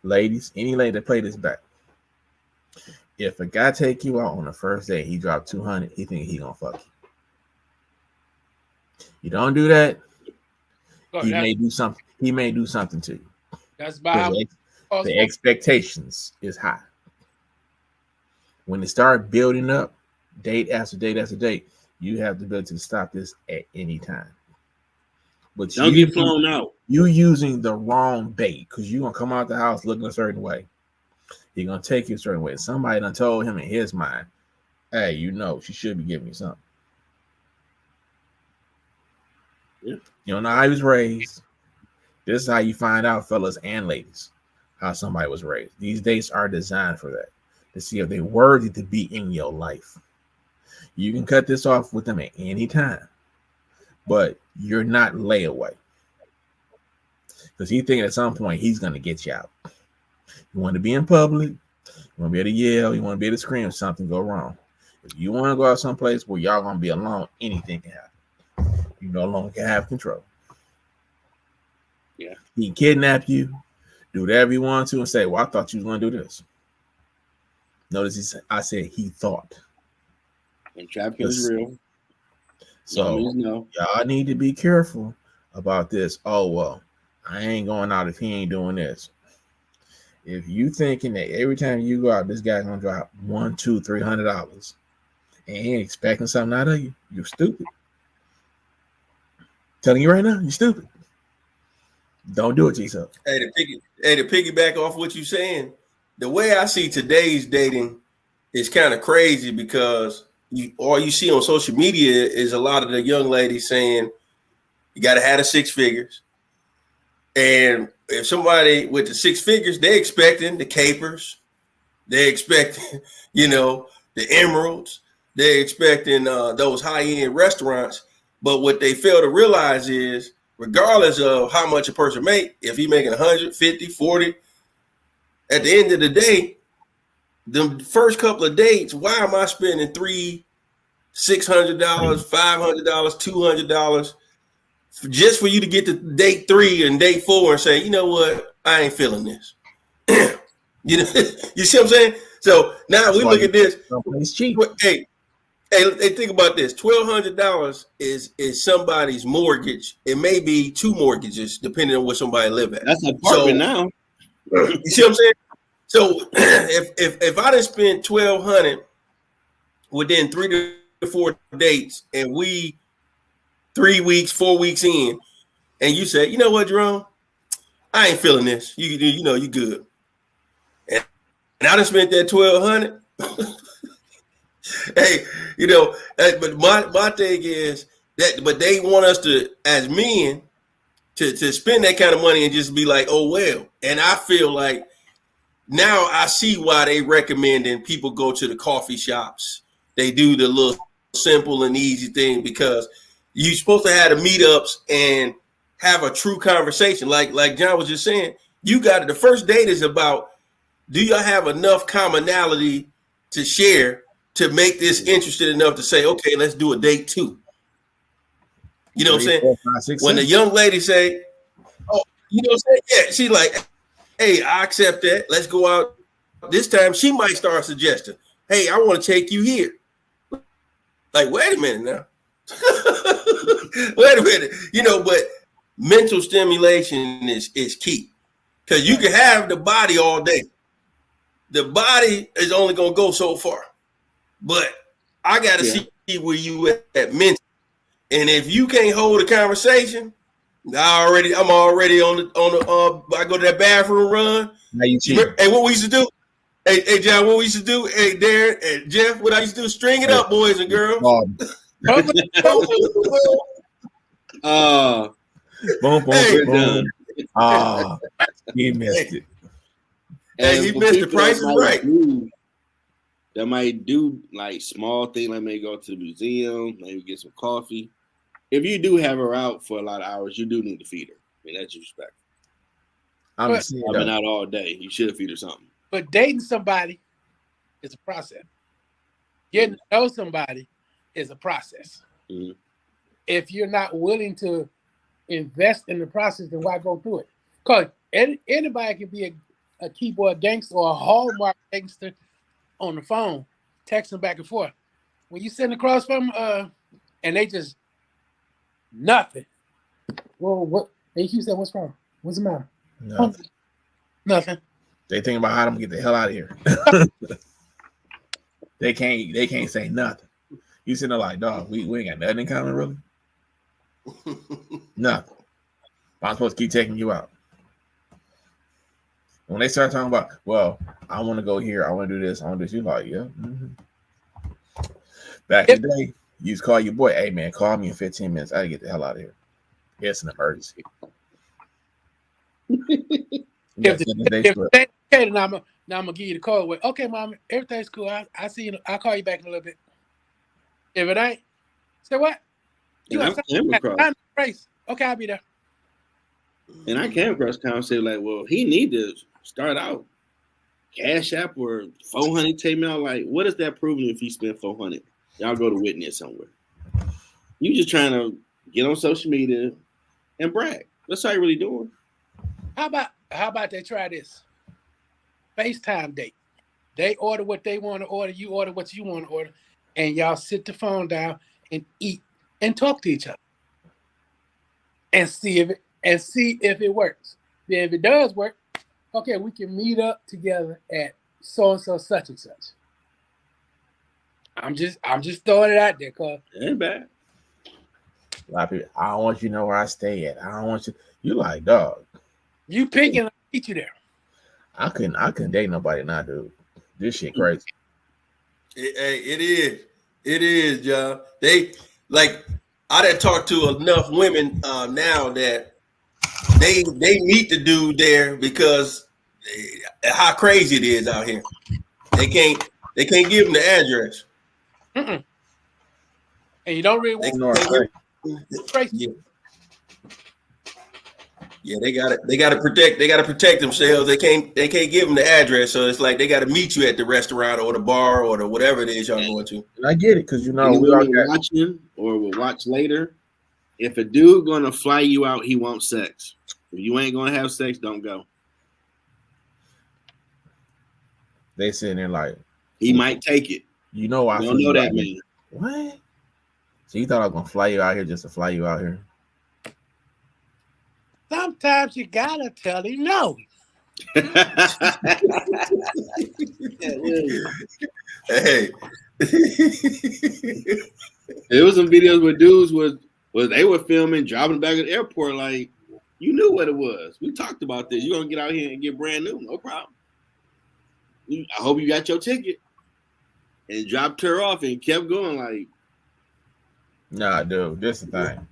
Ladies, any lady that play this back. If a guy take you out on the first day, he dropped 200, he think he gonna fuck you. You don't do that. He may do something. He may do something to you. That's about the expectations is high. When they start building up, date after date after date, you have the ability to stop this at any time. But don't get flown out. You using the wrong bait because you're gonna come out the house looking a certain way. He's gonna take you a certain way. Somebody done told him in his mind, hey, you know, she should be giving you something. Yeah. You don't know how he was raised. This is how you find out, fellas and ladies, how somebody was raised. These dates are designed for that, to see if they're worthy to be in your life. You can cut this off with them at any time, but you're not layaway. Because he thinking at some point he's going to get you out. You want to be in public, you want to be able to yell, you want to be able to scream if something go wrong. If you want to go out someplace where y'all going to be alone, anything can happen. You no longer can have control. Yeah. He can kidnap you, do whatever you want to, and say, well, I thought you was going to do this. Notice I said he thought. And trafficking is real. So y'all need to be careful about this. Oh, well, I ain't going out if he ain't doing this. If you thinking that every time you go out, this guy's gonna drop $100, $200, $300 and he ain't expecting something out of you, you're stupid. Telling you right now, you're stupid. Don't do it to yourself. Hey, to piggyback off what you're saying, the way I see today's dating is kind of crazy because all you see on social media is a lot of the young ladies saying you got to have the 6 figures. And if somebody with the 6 figures, they're expecting the capers, they're expecting, the emeralds, they're expecting those high-end restaurants. But what they fail to realize is, regardless of how much a person make, if he making 100, 50, 40, at the end of the day, the first couple of dates, why am I spending $300, $600, $500, $200 just for you to get to date 3 and date 4 and say, you know what, I ain't feeling this. You see what I'm saying? So now we look at this. It's cheap. Hey, think about this. $1,200 is somebody's mortgage. It may be 2 mortgages, depending on where somebody live at. That's an apartment now. You see what I'm saying? So if I didn't spend $1,200 within 3 to 4 dates, and we 3 weeks, 4 weeks in, and you say, you know what, Jerome, I ain't feeling this. You good. And I done spent that $1,200. Hey, but my thing is that, but they want us to, as men, to spend that kind of money and just be like, oh, well. And I feel like now I see why they recommending people go to the coffee shops. They do the little simple and easy thing because you're supposed to have the meetups and have a true conversation. Like John was just saying, you got it. The first date is about, do y'all have enough commonality to share to make this interested enough to say, okay, let's do a date 2. You know what I'm saying? 4, 5, 6, when the young lady say, oh, you know what I'm saying? Yeah, she like, Hey, I accept that. Let's go out. This time she might start suggesting, hey, I want to take you here. Like, wait a minute now. Wait a minute. But mental stimulation is key. Because you can have the body all day. The body is only going to go so far. But I got to see where you at mentally. And if you can't hold a conversation, I'm already on the I go to that bathroom run. Now you cheat. Hey, what we used to do? Hey, John, what we used to do? Hey, Darren and Jeff, what I used to do? String it up, boys and girls. Boom, Hey, boom. He missed it. Hey, he missed the Price is Right. That might do like small thing, like maybe go to the museum, maybe get some coffee. If you do have her out for a lot of hours, you do need to feed her. I mean, that's respect. I've been out all day. You should feed her something. But dating somebody is a process. Getting to know somebody is a process. Mm-hmm. If you're not willing to invest in the process, then why go through it? Because anybody can be a keyboard gangster or a hallmark gangster on the phone, texting back and forth. When you sitting across from and they just nothing. Well, what? They keep saying, "What's wrong? What's the matter?" Nothing. They think about how to get the hell out of here. They can't say nothing. You sitting there like, dog, we ain't got nothing in common, really. Nothing. I'm supposed to keep taking you out. When they start talking about, well, I want to go here, I want to do this, I want to do this, you're like, yeah. Mm-hmm. Back in the day, you used to call your boy, hey man, call me in 15 minutes. I gotta get the hell out of here. It's an emergency. If okay, then I'm gonna give you the call. With, okay, mom, everything's cool. I see you. I'll call you back in a little bit. If it ain't, say what? You got race? Okay, I'll be there. And I came across a conversation like, well, he need to start out Cash App or 400 take me out. Like, what is that proving if he spent 400? Y'all go to witness somewhere. You just trying to get on social media and brag. That's all you really doing. How about they try this? FaceTime date. They order what they want to order. You order what you want to order, and y'all sit the phone down and eat and talk to each other, and see if it works. Then if it does work, okay, we can meet up together at so and so such and such. I'm just throwing it out there, cause it ain't bad. A lot of people, I don't want you to know where I stay at. I don't want you. You like, dog. You picking, I'll meet you there. I couldn't date nobody now, dude. This shit crazy. It is, John. They like I done talked to enough women now that they meet the dude there because how crazy it is out here. They can't give them the address. Mm-mm. And you don't really want crazy. Yeah, they gotta protect themselves. They can't give them the address, so it's like they gotta meet you at the restaurant or the bar or the whatever it is y'all going to. And I get it because we are watching or will watch later. If a dude gonna fly you out, he wants sex. If you ain't gonna have sex, don't go. They sitting there like he might take it. You know I don't know that man. What? So you thought I was gonna fly you out here just to fly you out here? Sometimes you gotta tell him no. Hey, there was some videos where dudes was they were filming, driving back at the airport. Like, you knew what it was. We talked about this. You're gonna get out here and get brand new, no problem. I hope you got your ticket. And dropped her off and kept going. Like, nah, dude, this is the thing.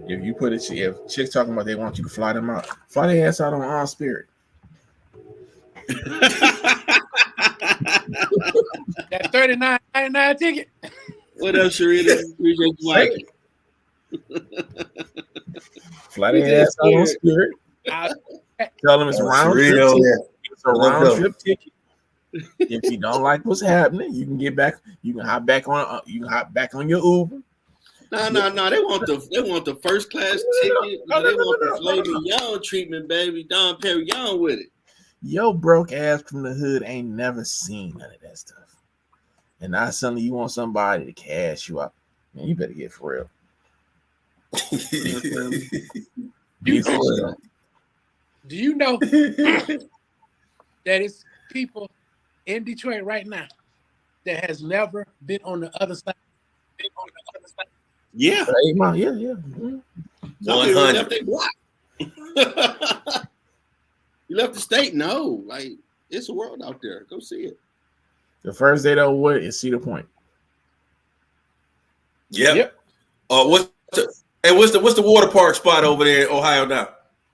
If you put it, if chicks talking about they want you to fly them out, fly their ass out on Spirit. That $39.99 ticket. What else, Sharita? Appreciate you liking. Fly their ass out on Spirit. Tell them it's a round trip. It's a round trip ticket. If you don't like what's happening, you can get back. You can hop back on. You can hop back on your Uber. No. They want the first class ticket. No. They want the Flavor Young treatment, baby. Don Perry Young with it. Yo, broke ass from the hood ain't never seen none of that stuff. And now suddenly you want somebody to cash you out. Man, you better get for real. Get for real. Do you know that it's people in Detroit right now that has never been on the other side? Yeah. Yeah. Mhm. 100. Left their block. You left the state? No. Like, it's a world out there. Go see it. The first day though, what is Cedar Point? Yep. What's the water park spot over there in Ohio now?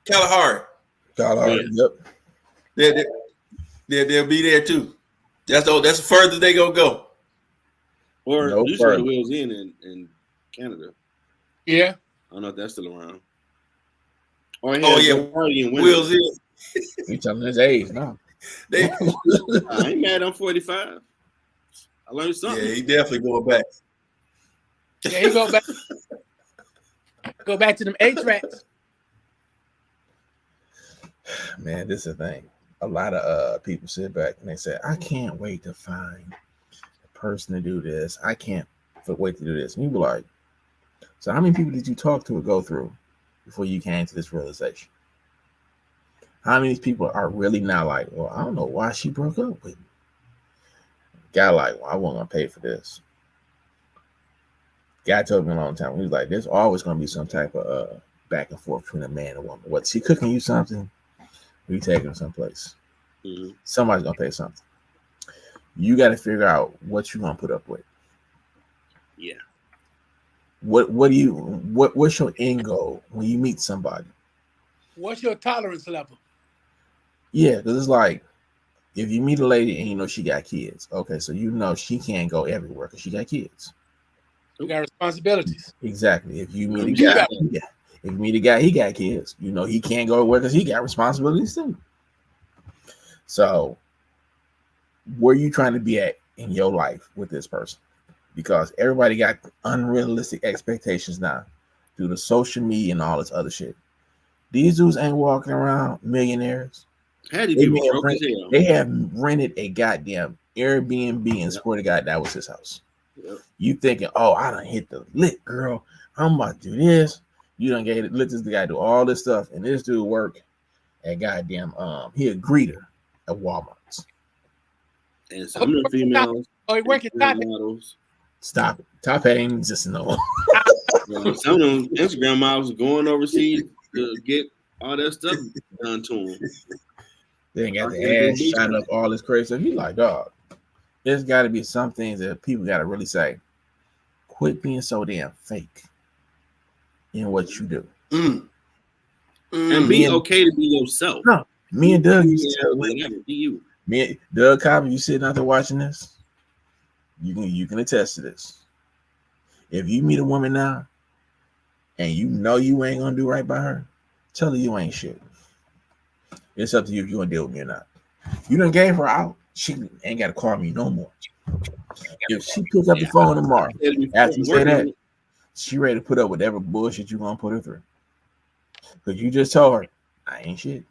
Kalahari. Yep. They'll be there too. That's the furthest they gonna go. Or No you further. saw the Wheels in Canada. Yeah. I don't know if that's still around. Or Wheels in. You telling his age now. They, I ain't mad. I'm 45. I learned something. yeah, he definitely going back. Yeah, he go back to them 8-tracks. Man, this is the thing. A lot of people sit back and they say, I can't wait to find a person to do this. I can't wait to do this. And you be like, so how many people did you talk to or go through before you came to this realization? How many people are really now like, well, I don't know why she broke up with me. Guy like, well, I wasn't gonna pay for this. Guy told me a long time. He was like, there's always gonna be some type of back and forth between a man and woman. What, she cooking you something? We taking her someplace. Mm-hmm. Somebody's gonna pay something. You got to figure out what you're gonna put up with. Yeah. What's your end goal when you meet somebody? What's your tolerance level? Yeah, because it's like if you meet a lady and you know she got kids, okay, so you know she can't go everywhere because she got kids. You got responsibilities. Exactly. If you meet a guy, he got kids. You know he can't go everywhere because he got responsibilities too. So, where you trying to be at in your life with this person? Because everybody got unrealistic expectations now through the social media and all this other shit. These dudes ain't walking around millionaires. They have rented a goddamn Airbnb and swear to God that was his house. Yep. You thinking, oh, I done hit the lick, girl. I'm about to do this. You done let this guy do all this stuff, and this dude work at goddamn he a greeter at Walmart. And some of the females. Oh, he working top models. Stop it. Top hat ain't existing no more. Some of them Instagram models going overseas to get all that stuff done to them. They ain't got the ass shot up all this crazy stuff. You like, dog. There's got to be some things that people got to really say. Quit being so damn fake in what you do. And be okay to be yourself. No, me and Doug used to tell whatever, be you. Me and Doug Cobb, you sitting out there watching this, you can attest to this. If you meet a woman now and you know you ain't gonna do right by her, tell her you ain't shit. It's up to you if you want to deal with me or not. You done gave her out. She ain't got to call me no more. If she picks up the phone tomorrow, after you say that, she ready to put up whatever bullshit you gonna put her through. Because you just told her, I ain't shit.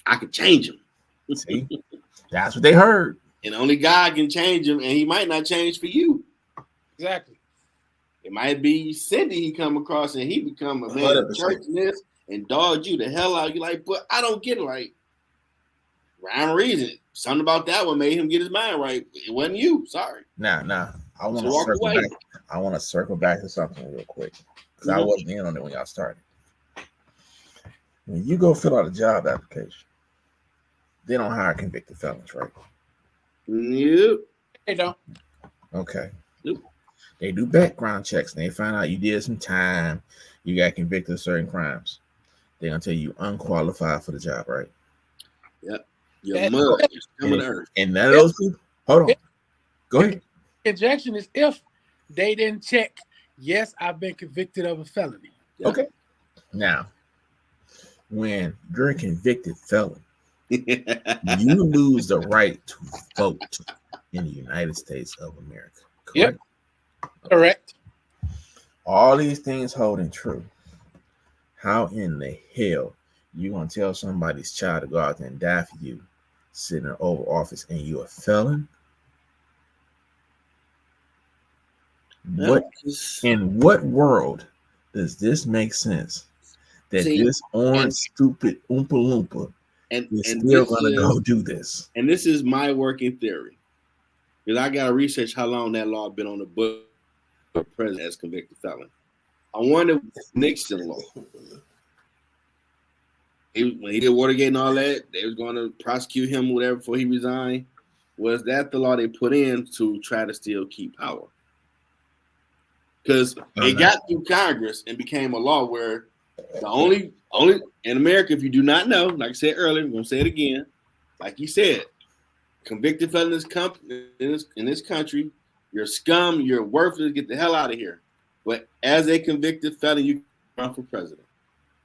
I could change him. See? That's what they heard. And only God can change him, and he might not change for you. Exactly. It might be Cindy he come across, and he become a man of church and this, and dog you the hell out. You like, but I don't get it. Like, rhyme reason. Something about that one made him get his mind right. It wasn't you. Sorry. Nah. I want to circle back. I want to circle back to something real quick because I wasn't in on it when y'all started. When you go fill out a job application, they don't hire convicted felons, right? Nope. They don't. Okay. Nope. They do background checks and they find out you did some time, you got convicted of certain crimes. They're gonna tell you unqualified for the job, right? Yep. Your mud is coming to earth. And none of those people. Hold on. Go ahead. Injection is if they didn't check. Yes, I've been convicted of a felony. Yep. Okay. Now, when you're a convicted felon, you lose the right to vote in the United States of America. Correct? Yep. Correct. all these things holding true, how in the hell you gonna tell somebody's child to go out there and die for you, sitting in the Oval Office, and you're a felon? What in what world does this make sense? That this orange stupid Oompa Loompa is still gonna go do this? And this is my working theory, because I gotta research how long that law been on the book for president as convicted felon. I wonder Nixon law. When he did Watergate and all that, they was going to prosecute him, whatever, before he resigned. Was that the law they put in to try to still keep power? Because it got through Congress and became a law where the only in America, if you do not know, like I said earlier, I'm going to say it again, like you said, convicted felon in this country, you're scum, you're worthless, get the hell out of here. But as a convicted felon, you can run for president.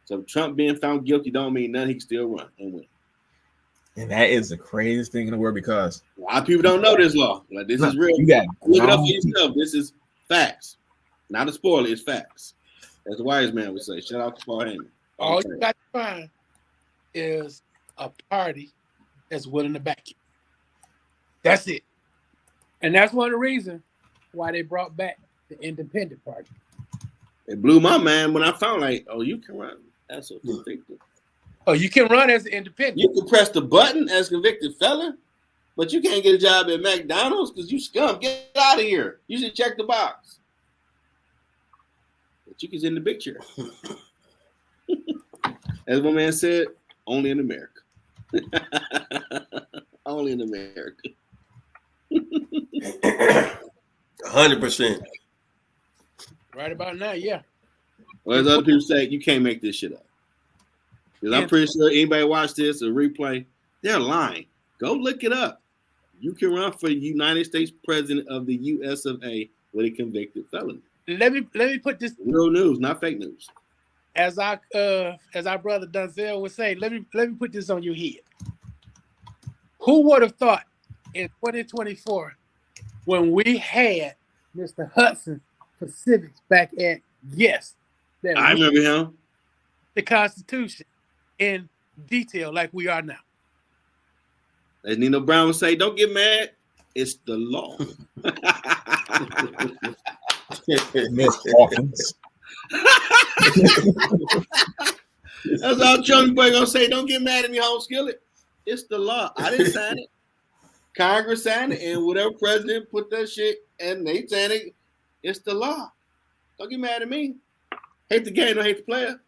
So Trump being found guilty don't mean nothing. He can still run and win. And that is the craziest thing in the world, because a lot of people don't know this law. Like, this is real. You got look it up for yourself. This is facts. Not a spoiler, it's facts. As the wise man would say. Shout out to Paul Heyman. All you got to find is a party that's willing to back you. That's it. And that's one of the reasons why they brought back the independent party. It blew my mind when I found, like, oh, you can run as a convicted. Oh, you can run as an independent. You can press the button as convicted felon, but you can't get a job at McDonald's because you scum. Get out of here. You should check the box. But you can sit in the big chair. As my man said, only in America. Only in America. 100%. Right about now, yeah. Well, as other people say, you can't make this shit up. Because I'm pretty sure anybody watch this or replay, they're lying. Go look it up. You can run for United States President of the U.S. of A. with a convicted felony. Let me put this real news, not fake news. As our brother Dunzel would say, let me put this on your head. Who would have thought in 2024, when we had Mr. Hudson Pacifics back at that I remember him. The Constitution in detail like we are now. As Nino Brown would say, don't get mad. It's the law. Miss Hawkins. That's all Chunky Boy gonna say. Don't get mad at me, home skillet. It's the law. I didn't sign it. Congress signed it, and whatever president put that shit, and they signed it. It's the law. Don't get mad at me. Hate the game, don't hate the player.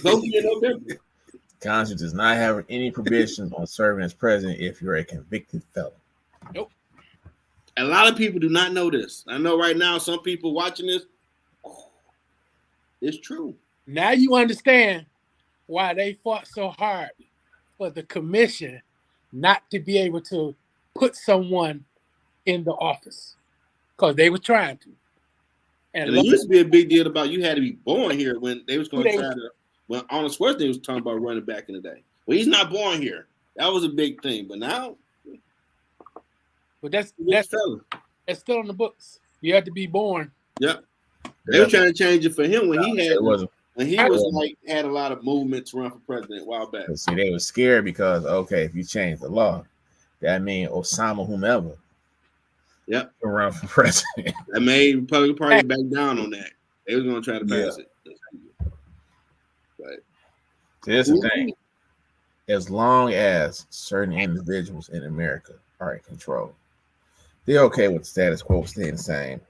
Don't get no different. Congress does not have any provisions on serving as president if you're a convicted felon. Nope. A lot of people do not know this. I know right now some people watching this. Oh, it's true. Now you understand why they fought so hard for the commission not to be able to put someone in the office, because they were trying to. And it used to be a big deal about you had to be born here when they was going to try to. When Arnold Schwarzenegger was talking about running back in the day. Well, he's not born here. That was a big thing. But now, but that's still in the books. You have to be born. Yep. They were trying to change it for him when he had a lot of movement to run for president a while back. See, they were scared because if you change the law, that means Osama whomever. Yep. Can run for president. That made Republican Party back down on that. They was going to try to pass it. But here's the thing. As long as certain individuals in America are in control, they're okay with the status quo staying the same.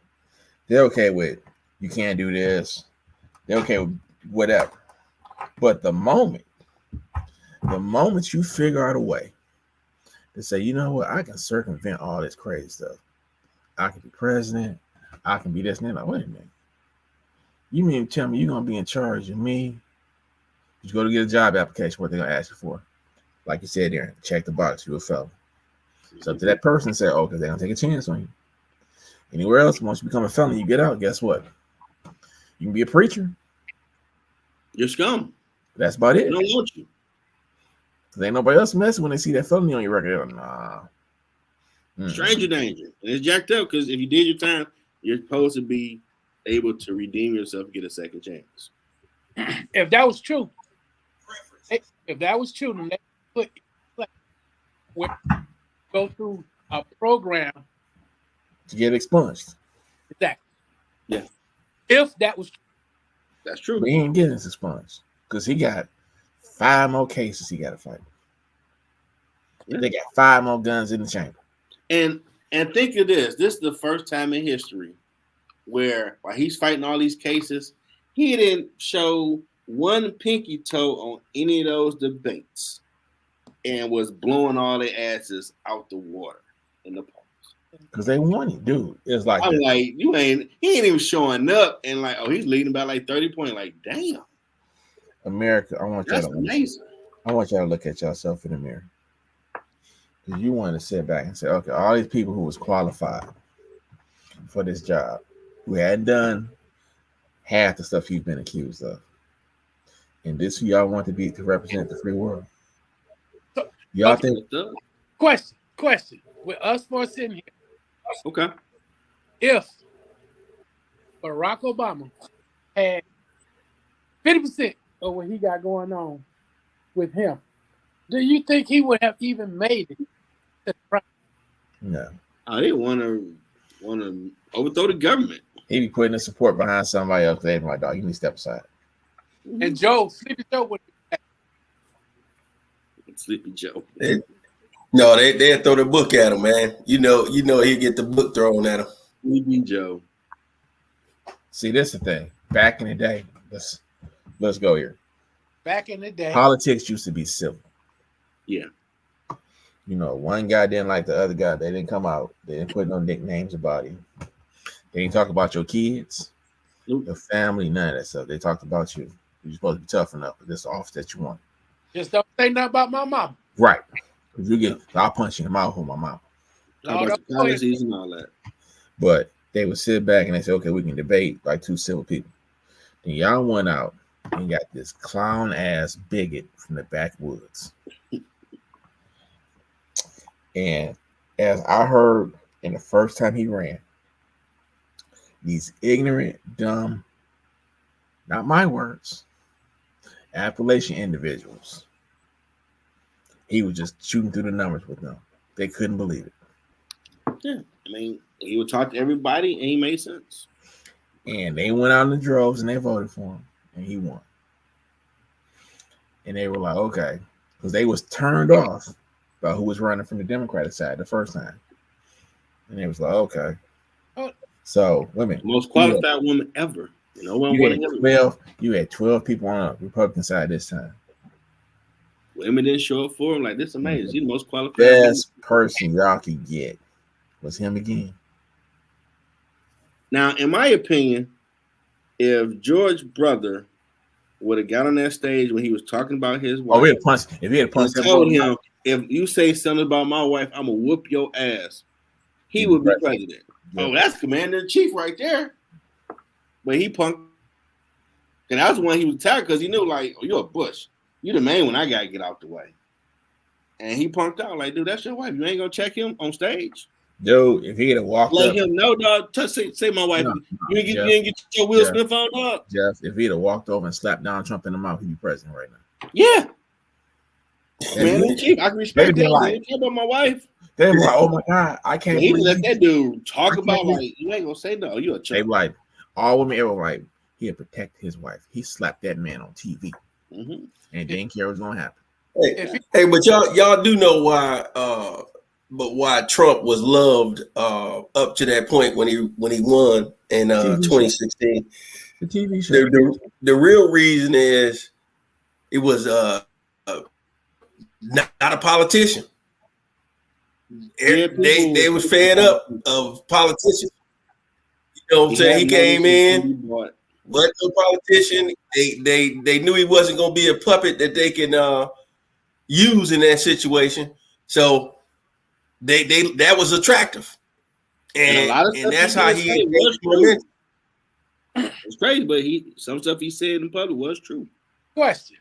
They're okay with you can't do this. They're okay with whatever. But the moment you figure out a way to say, you know what, I can circumvent all this crazy stuff. I can be president. I can be this and that. Like, wait a minute. You mean to tell me you're going to be in charge of me? You go to get a job application, what they're going to ask you for. Like you said, Darren, check the box, you're a felon. So up to that person say, because they're going to take a chance on you. Anywhere else, once you become a felon, you get out, guess what? You can be a preacher. You're scum. That's about it. They don't want you. Because ain't nobody else messing when they see that felony on your record. Nah. Stranger danger. And it's jacked up because if you did your time, you're supposed to be able to redeem yourself and get a second chance. If that was true, then they put go through a program to get expunged. Exactly. Yeah. If that was true. That's true. But he ain't getting expunged because he got 5 more cases he got to fight. Yeah. They got 5 more guns in the chamber. And think of this. This is the first time in history where while he's fighting all these cases, he didn't show one pinky toe on any of those debates and was blowing all their asses out the water in the polls. Because they won it, dude. It's like I'm like, he ain't even showing up and like, oh, he's leading by like 30 points. Like, damn. America, I want y'all to look at yourself in the mirror. Because you want to sit back and say, okay, all these people who was qualified for this job, who hadn't done half the stuff you've been accused of. And this who y'all want to be to represent the free world. Y'all think question. With us four sitting here. Okay. If Barack Obama had 50% of what he got going on with him, do you think he would have even made it? No. I didn't want to overthrow the government. He'd be putting the support behind somebody else. They'd be like, dog, you need to step aside. And Sleepy Joe would Sleepy Joe. They'd throw the book at him, man. You know he'd get the book thrown at him. Sleepy Joe. See, this is the thing. Back in the day, let's go here. Back in the day, politics used to be civil. Yeah. You know, one guy didn't like the other guy. They didn't come out. They didn't put no nicknames about him. They didn't talk about your kids, your family, none of that stuff. They talked about you. You're supposed to be tough enough for this office that you want. Just don't say nothing about my mom. Right. If you get, I'll punch you in the mouth with my mom. Policies and all that. But they would sit back and they say, okay, we can debate like two civil people. Then y'all went out and got this clown ass bigot from the backwoods. And as I heard in the first time he ran, these ignorant, dumb, not my words, Appalachian individuals, he was just shooting through the numbers with them. They couldn't believe it. Yeah, I mean, he would talk to everybody and he made sense. And they went out in the droves and they voted for him and he won. And they were like, okay, because they was turned off by who was running from the Democratic side the first time. And they was like, okay. So women, most qualified woman ever. You had 12 people on the Republican side this time. Women didn't show up for him. Like, this is amazing. He's the most qualified. Best person y'all could get was him again. Now, in my opinion, if George's brother would have got on that stage when he was talking about his wife, if he had punched told him, if you say something about my wife, I'm gonna whoop your ass, he would be president. Yeah. Oh, that's commander in chief right there. But he punked, and that was when he was tired because he knew, like, oh, you're a Bush. You the main one. I gotta get out the way. And he punked out like, dude, that's your wife. You ain't gonna check him on stage. Dude, if he had walked let up, him know, dog. Say my wife. You didn't get your Will Smith on up. Jeff, if he'd have walked over and slapped Donald Trump in the mouth, he'd be president right now. Yeah. Man, chief, I can respect that. Like, talk about my wife. They were like, oh my God, I can't even let that dude talk about, like, you ain't gonna say no, you a child. They like, all women ever like, he'd protect his wife. He slapped that man on TV. Mm-hmm. And didn't care what's gonna happen. Hey, but y'all do know why why Trump was loved up to that point when he won in 2016. The TV show. The real reason is it was not a politician. They was fed up of politicians. You know what I'm saying? He came in, wasn't no politician. They knew he wasn't gonna be a puppet that they can use in that situation. So that was attractive. And that's how he was. It's crazy, but some stuff he said in public was true. Question.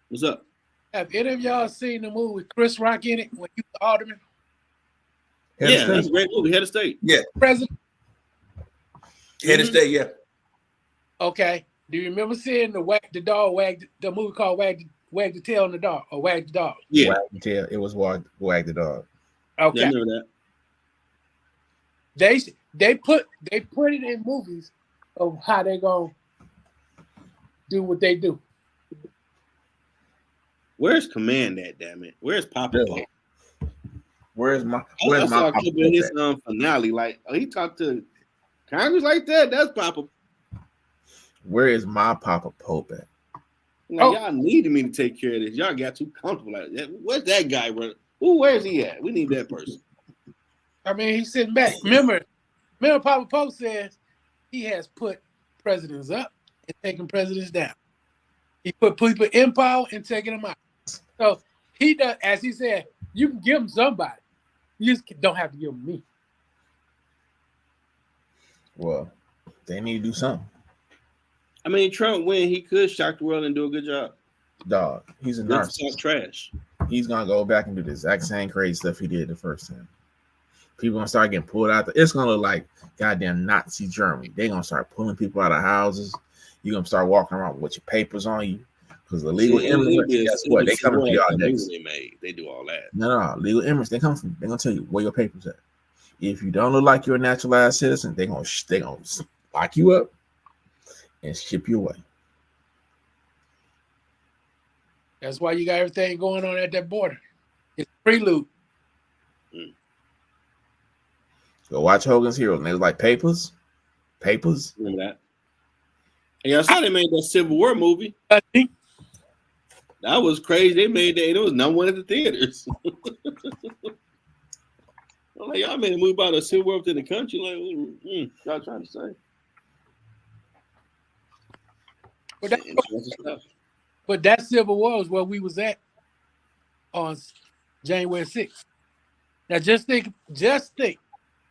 What's up? Have any of y'all seen the movie with Chris Rock in it when he was the alderman? Yeah, that's a great movie. Head of State. Yeah. President. Head of State, yeah. Okay. Do you remember seeing the movie called Wag the Tail on the Dog or Wag the Dog? Yeah, Wag the Tail. It was Wag the Dog. yeah, I Okay. remember that. They put it in movies of how they gonna do what they do. Where's Command at? Damn it! Where's Papa Really? Pope? Where's my I saw a Papa clip in his Pope finale. Like, oh, he talked to Congress like that. That's Papa. at? Where is my Papa Pope at? Like, y'all needed me to take care of this. Y'all got too comfortable. Like, where's that guy running? Where's he at? We need that person. I mean, he's sitting back. Remember Papa Pope says he has put presidents up and taken presidents down. He put people in power and taking them out. So he does, as he said, you can give them somebody. You just don't have to give them me. Well, they need to do something. I mean, Trump, when he could shock the world and do a good job. Dog, he's a Let's narcissist. talk trash. He's gonna go back and do the exact same crazy stuff he did the first time. People gonna start getting pulled out. It's gonna look like goddamn Nazi Germany. They're gonna start pulling people out of houses. You're gonna start walking around with your papers on you because the legal immigrants. Guess what? They coming for y'all next. They do all that. No, legal immigrants. They come from. They're gonna tell you where your papers at. If you don't look like you're a naturalized citizen, they gonna lock you up and ship you away. That's why you got everything going on at that border. It's prelude. Go watch Hogan's Heroes. And they was like papers. Remember that? And y'all saw they made that Civil War movie. I think That was crazy. They made that. It was number one at the theaters. I'm like, y'all made a movie about a Civil War within the country. Like, y'all trying to say? But that Civil War was where we was at on January 6th. Now just think.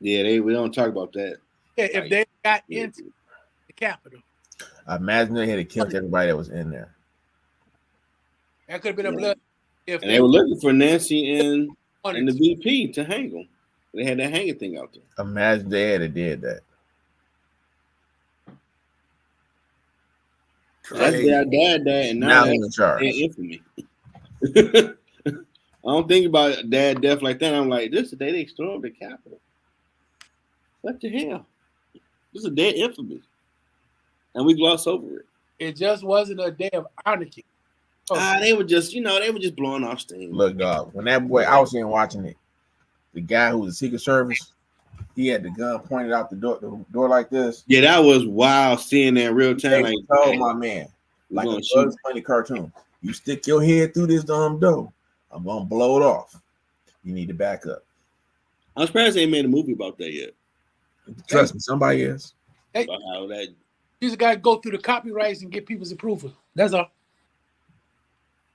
Yeah, we don't talk about that. If they got into the Capitol. Imagine they had killed everybody that was in there. That could have been a blood. And they were looking for Nancy and the VP to hang them. They had that hanging thing out there. Imagine they had did that. That's their dad, and now in charge. Infamy. I don't think about dad death like that. I'm like, this is the day they stormed the Capitol. What the hell? This is a day of infamy. And we gloss over it. It just wasn't a day of anarchy. They were just, blowing off steam. Look, dog, when that boy, I was in watching it. The guy who was the Secret Service, he had the gun pointed out the door like this. Yeah, that was wild seeing that in real time. Like, told my man, like a Bugs Bunny cartoon, you stick your head through this door, I'm gonna blow it off. You need to back up. I'm surprised they ain't made a movie about that yet. Trust me, somebody is. Hey, you just gotta go through the copyrights and get people's approval. That's all.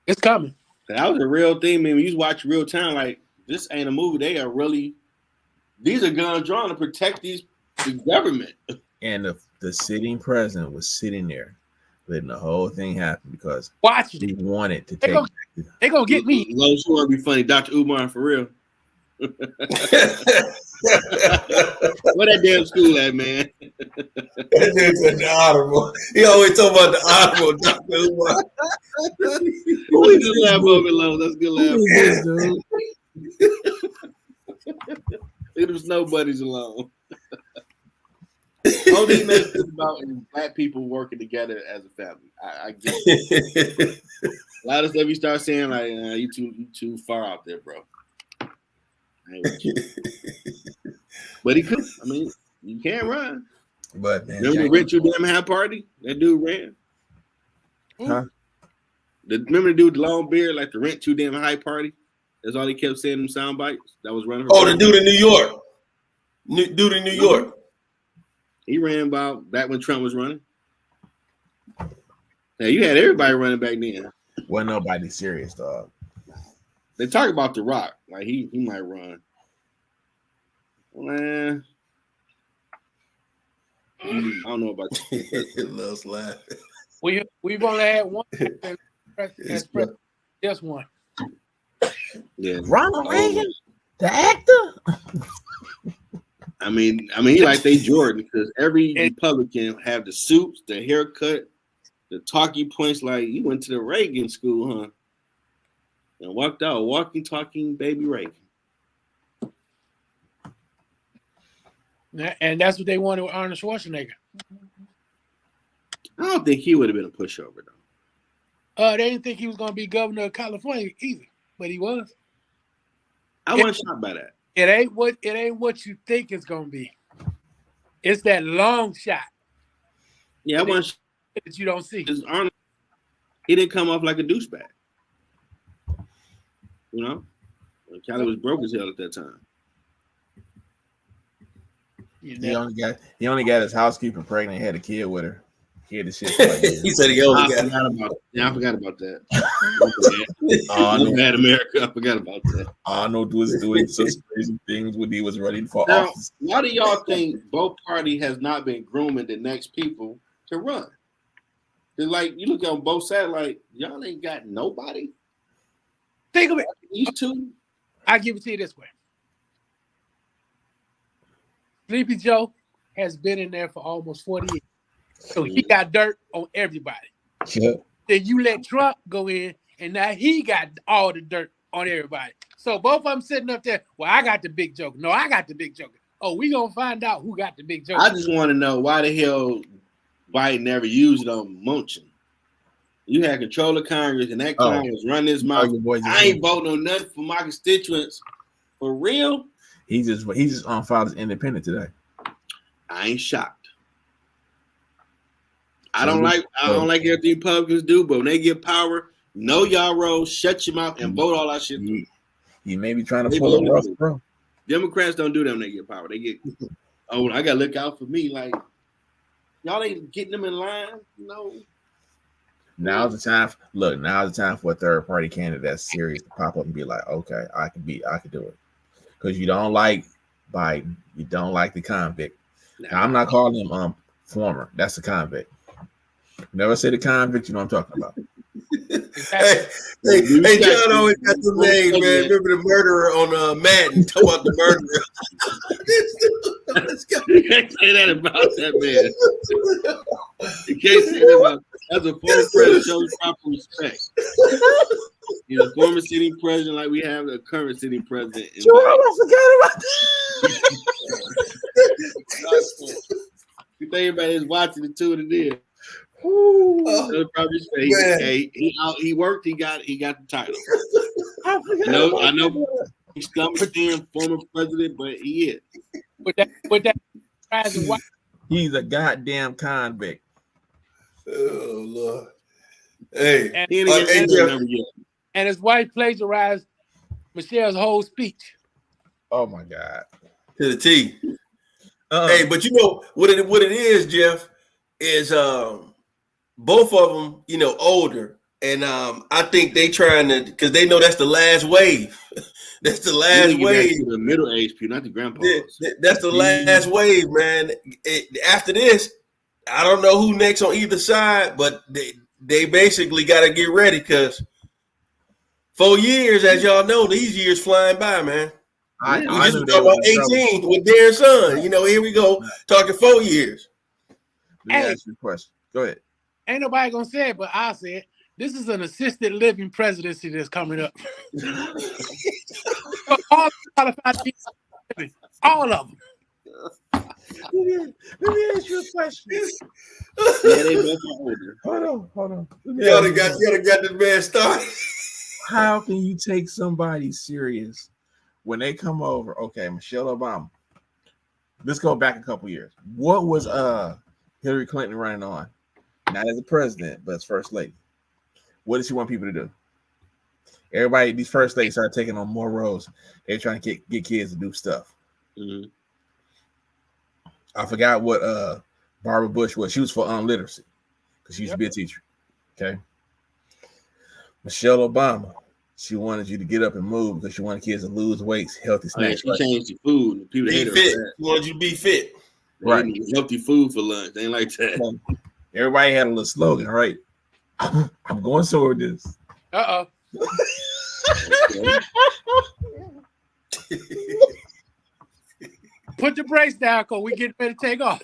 It's coming. That was a real thing, man. When you watch real time, like, this ain't a movie. They are really, these are guns drawn to protect the government. And the sitting president was sitting there letting the whole thing happen because he wanted to take. They're gonna get me. Those who want to be funny, Dr. Umar, for real. Where that damn school at, man? That dude's an honorable. He always talk about the honorable Dr. Umar. Leave the laugh over alone. That's good laugh. Leave them snow buddies alone. All these makes it about black people working together as a family. I get it. A lot of stuff you start saying, like, you too far out there, bro. But he could. I mean, you can't run. But man, remember the Rent Too Damn High party? That dude ran. Huh? Remember the dude with the long beard, like the Rent Too Damn High party? That's all he kept saying in sound bites. That was running. The dude in New York. Dude in New York. He ran about back when Trump was running. Yeah, you had everybody running back then. Wasn't nobody serious, dog. They talk about The Rock, like he might run. Man, I don't know about that. Loves laughing. We've only had one as president. Just one. Yeah, Ronald Reagan, the actor. I mean, he like they Jordan because every Republican have the suits, the haircut, the talking points. Like you went to the Reagan school, huh? And walked out, walking, talking, baby Reagan. And that's what they wanted with Arnold Schwarzenegger. I don't think he would have been a pushover though. They didn't think he was going to be governor of California either, but he was. I wasn't shocked by that. It ain't what you think it's going to be. It's that long shot. Yeah, I wasn't that you don't see. Arnold, he didn't come off like a douchebag. You know, Cali was broke as hell at that time. He only got his housekeeper pregnant. Had a kid with her. He had the shit. Like he said he only got. I forgot about that. No bad America. I forgot about that. Arnold was doing such crazy things when he was running for now, office. Why do y'all think both parties has not been grooming the next people to run? It's like you look on both sides, like y'all ain't got nobody. Think of it. These two. I give it to you this way. Sleepy Joe has been in there for almost 40 years. So he got dirt on everybody. Yeah. Then you let Trump go in, and now he got all the dirt on everybody. So both of them sitting up there, well, I got the big joke. No, I got the big joke. Oh, we going to find out who got the big joke. I just want to know why the hell Biden never used it on Munchin. You had control of Congress, and that Congress run his mouth. I ain't voting on nothing for my constituents. For real? He just on filed as independent today. I ain't shocked. I don't like everything Republicans do, but when they get power, know y'all role, shut your mouth, and vote all that shit through. He may be trying to pull a Russell, bro. Democrats don't do that when they get power. They get, I gotta look out for me. Like y'all ain't getting them in line, no. Now's the time. Look, now's the time for a third party candidate that's serious to pop up and be like, okay, I can do it. Because you don't like Biden, you don't like the convict. Now, I'm not calling him former. That's the convict. Never say the convict. You know what I'm talking about. hey, John always got the name, man. Remember the murderer on Madden? Talk about the murderer. You can't say that about that man. You can't say that about. That's a former president. Shows proper respect. He's a former sitting president, like we have a current sitting president. Jerome, I forgot about that. You think everybody is watching the two of it is. He worked. He got the title. I know he's in former president, but he is. But that he's a goddamn convict. Oh Lord! Hey, and his wife plagiarized Michelle's whole speech. Oh my God! To the T. Hey, but you know what it is, Jeff, is both of them, older, and I think they trying to, because they know that's the last wave. That's the last wave. The middle age people, not the grandpas. That's the last wave, man. After this, I don't know who next on either side, but they basically got to get ready, because 4 years, as y'all know, these years flying by, man. We just talking about 18 with Darren's son. Here we go, talking 4 years. Let me ask you a question. Go ahead. Ain't nobody gonna say it, but I say it. This is an assisted living presidency that's coming up. All of them. Let me ask you a question. Yeah, they both are older. Hold on. You got this man started. How can you take somebody serious when they come over? Okay, Michelle Obama. Let's go back a couple years. What was Hillary Clinton running on? Not as a president, but as first lady. What did she want people to do? Everybody, these first ladies started taking on more roles. They're trying to get kids to do stuff. Mm-hmm. I forgot what Barbara Bush was. She was for literacy because she used to be a teacher. Okay. Michelle Obama, she wanted you to get up and move because she wanted kids to lose weight, healthy snacks. She changed the food. People hate her. She wanted you to be fit. Right. Healthy food for lunch. They ain't like that. Everybody had a little slogan, right? I'm going somewhere with this. Uh-oh. Put the brakes down, cause we get ready to take off.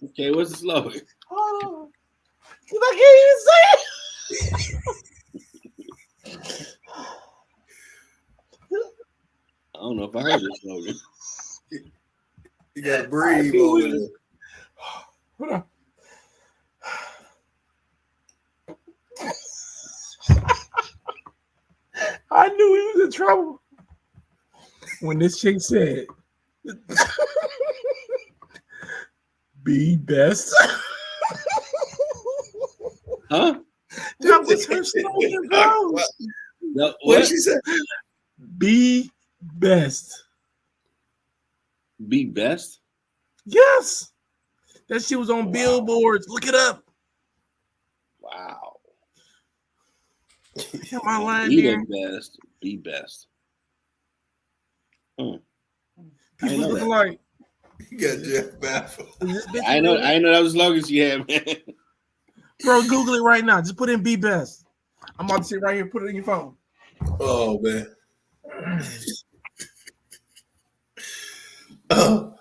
Okay, what's the slogan? Oh, I can't even say it. I don't know if I heard the slogan. You gotta breathe over there. Hold on. I knew he was in trouble when this chick said, "Be best." Huh? That was her slogan, bro. No, What what? she said? Be best. Be best? Yes. That shit was on billboards. Look it up. Wow. Am I lying Be there? the best. Be best. People I know looking that. like, You got Jeff baffled. is this bitch I know real? that was the slogan she had, man. Bro, Google it right now. Just put in "be best." I'm about to sit right here. Put it in your phone. Oh man. Oh.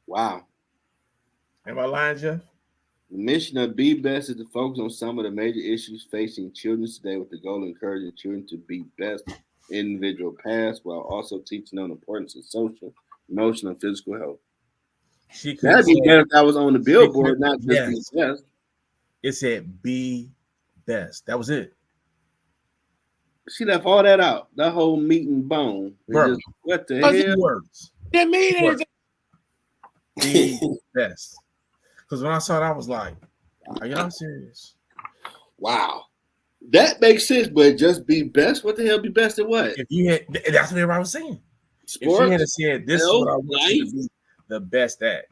Wow. Am I lying, Jeff? The mission of Be Best is to focus on some of the major issues facing children today with the goal of encouraging children to be best individual paths while also teaching them the importance of social, emotional, and physical health. She could That'd be say, better if that was on the billboard, not just Be yes. Best. It said "be best." That was it. She left all that out. That whole meat and bone. It Bro. just, what the Was it- hell? Two words. Didn't mean Work. anything. Be best. Because when I saw it, I was like, "Are y'all serious?" Wow. That makes sense, but just Be Best? What the hell Be Best at what? If you had, that's what everybody was saying. If she had Sports? said, "This is health, what I want you to life? be the best at,"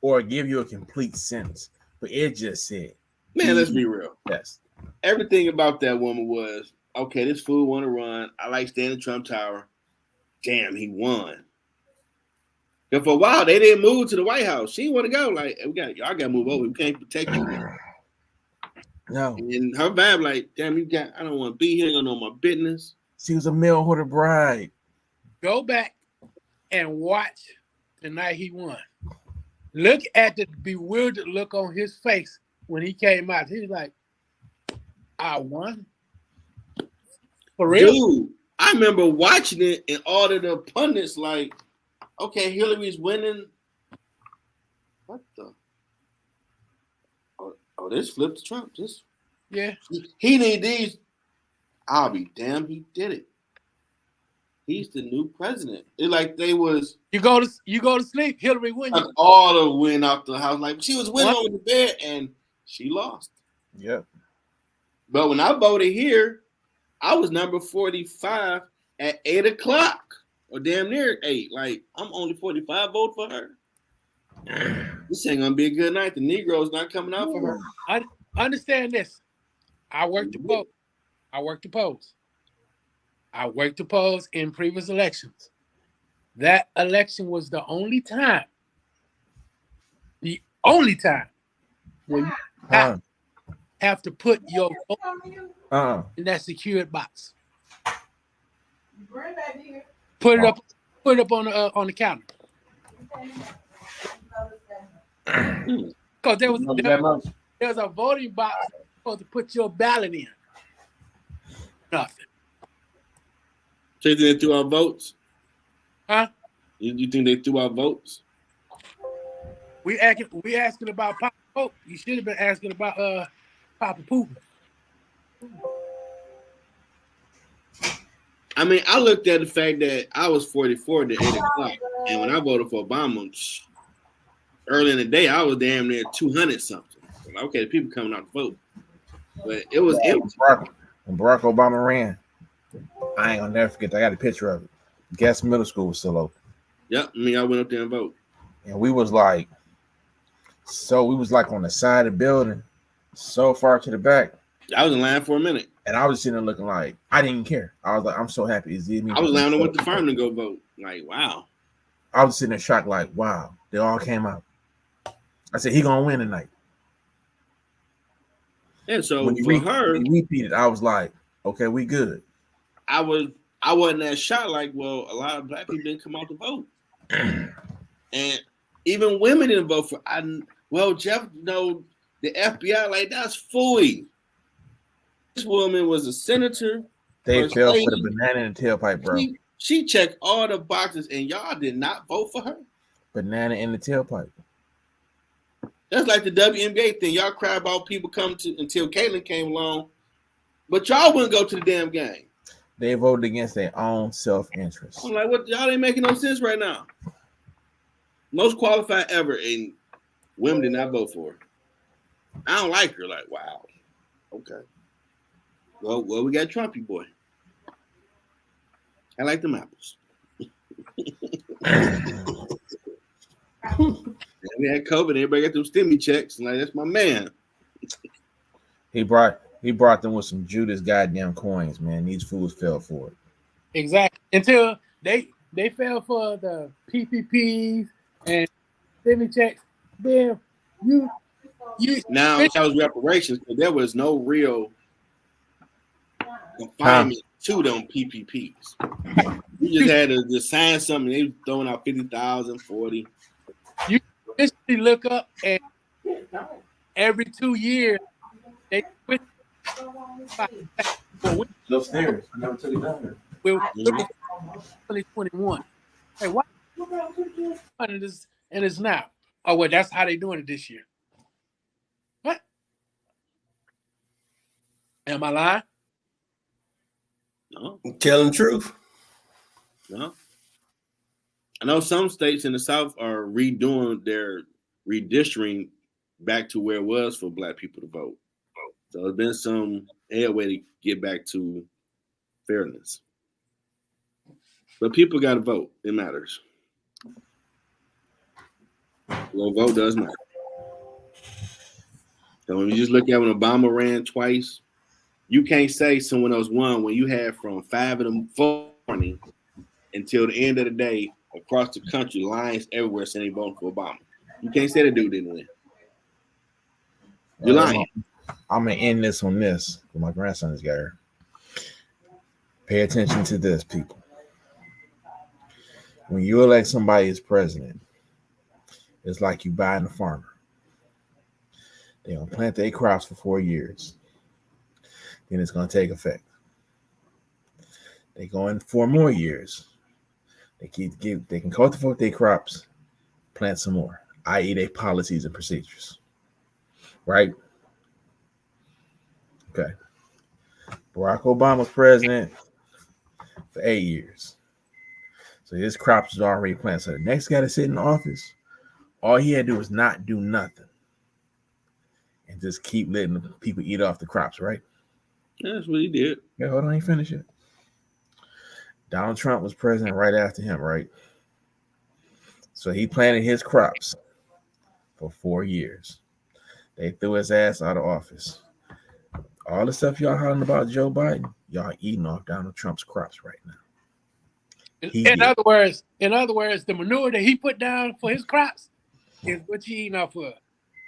or give you a complete sentence, but it just said, Man, let's be real. "Best." Everything about that woman was, okay, this fool want to run. I like staying in Trump Tower. Damn, he won. And for a while, they didn't move to the White House. She didn't want to go. Like, y'all got to move over. We can't protect you. No, And her vibe, like, damn, I don't want to be here. I don't know my business. she was a mail order bride. Go back and watch the night he won. Look at the bewildered look on his face when he came out. He was like, I won? For real? Dude, I remember watching it and all of the pundits like, okay, Hillary's winning. What the? Oh, this flipped to Trump. Yeah. He need these. I'll be damned, he did it. He's the new president. It's like they was You go to sleep, Hillary win. all the win out the house. Like she was winning over the bed and she lost. Yeah. But when I voted here, I was number 45 at 8 o'clock or damn near 8. Like I'm only 45 vote for her. This ain't gonna be a good night. The Negroes not coming out for her. Understand this. I worked the polls. I worked the polls in previous elections. That election was the only time when you have to put your vote in that secured box. Put it up on the counter. Because there was a voting box supposed to put your ballot in. Nothing. So you think they threw out votes? Huh? You think they threw out votes? We asking about Papa Pope. You should have been asking about Papa Putin. I mean, I looked at the fact that I was 44 to 8 o'clock, and when I voted for Obama early in the day, I was damn near 200 something. Okay, the people coming out to vote, but it was empty. When Barack Obama ran, I ain't gonna never forget that. I got a picture of it. Guess Middle School was still open. Yep, I mean, I went up there and voted. And we was like on the side of the building, so far to the back. I was in line for a minute. And I was sitting there looking like, I didn't care. I was like, I'm so happy. I was lounging with the firm to go vote. Like, wow. I was sitting there shocked, like, wow, they all came out. I said, he gonna win tonight. And so When he for her, repeated, I was like, okay, we good. I wasn't that shocked. Like, well, a lot of black people didn't come out to vote, and even women didn't vote for. Jeff, the FBI, like, that's fooey. This woman was a senator. They first fell lady. for the banana in the tailpipe, bro. She checked all the boxes, and y'all did not vote for her. Banana in the tailpipe. That's like the WNBA thing. Y'all cry about people coming to until Caitlyn came along, but y'all wouldn't go to the damn game. They voted against their own self-interest. I'm like, what? Y'all ain't making no sense right now. Most qualified ever, and women did not vote for her. I don't like her. Like, wow. Okay. Well, we got Trumpy boy. I like them apples. We had COVID. Everybody got them stimmy checks. And like, that's my man. He brought them with some Judas goddamn coins, man. These fools fell for it. Exactly. Until they fell for the PPPs and stimmy checks. Then you now that was reparations, because there was no real confinement to them PPPs. You just had to just sign something. They were throwing out 50,000, 40. You just look up, and every 2 years they quit. Upstairs. I never took it down there. We're 2021. Hey, why? And it's now. Oh, well, that's how they doing it this year. What? Am I lying? No. Telling the truth. No. I know some states in the South are redoing their redistricting back to where it was for black people to vote. So there's been some way to get back to fairness. But people got to vote. It matters. Well, vote does matter. So when you just look at when Obama ran twice, you can't say someone else won when you had from 5 in the morning until the end of the day across the country, lines everywhere saying they voting for Obama. You can't say the dude didn't win. You're lying. I'm gonna end this on this. My grandson is here. Pay attention to this, people. When you elect somebody as president, it's like you buying a farmer. They're gonna plant their crops for 4 years. Then it's gonna take effect. They go in 4 more years. They can cultivate their crops, plant some more, i.e., their policies and procedures. Right? Okay. Barack Obama's president for 8 years. So his crops is already planted. So the next guy to sit in office, all he had to do was not do nothing and just keep letting the people eat off the crops, right? That's what he did. Yeah, hold on, I ain't finished it. Donald Trump was president right after him, right? So he planted his crops for 4 years. They threw his ass out of office. All the stuff y'all hollering about Joe Biden, y'all eating off Donald Trump's crops right now. In other words, the manure that he put down for his crops is what you eating off of.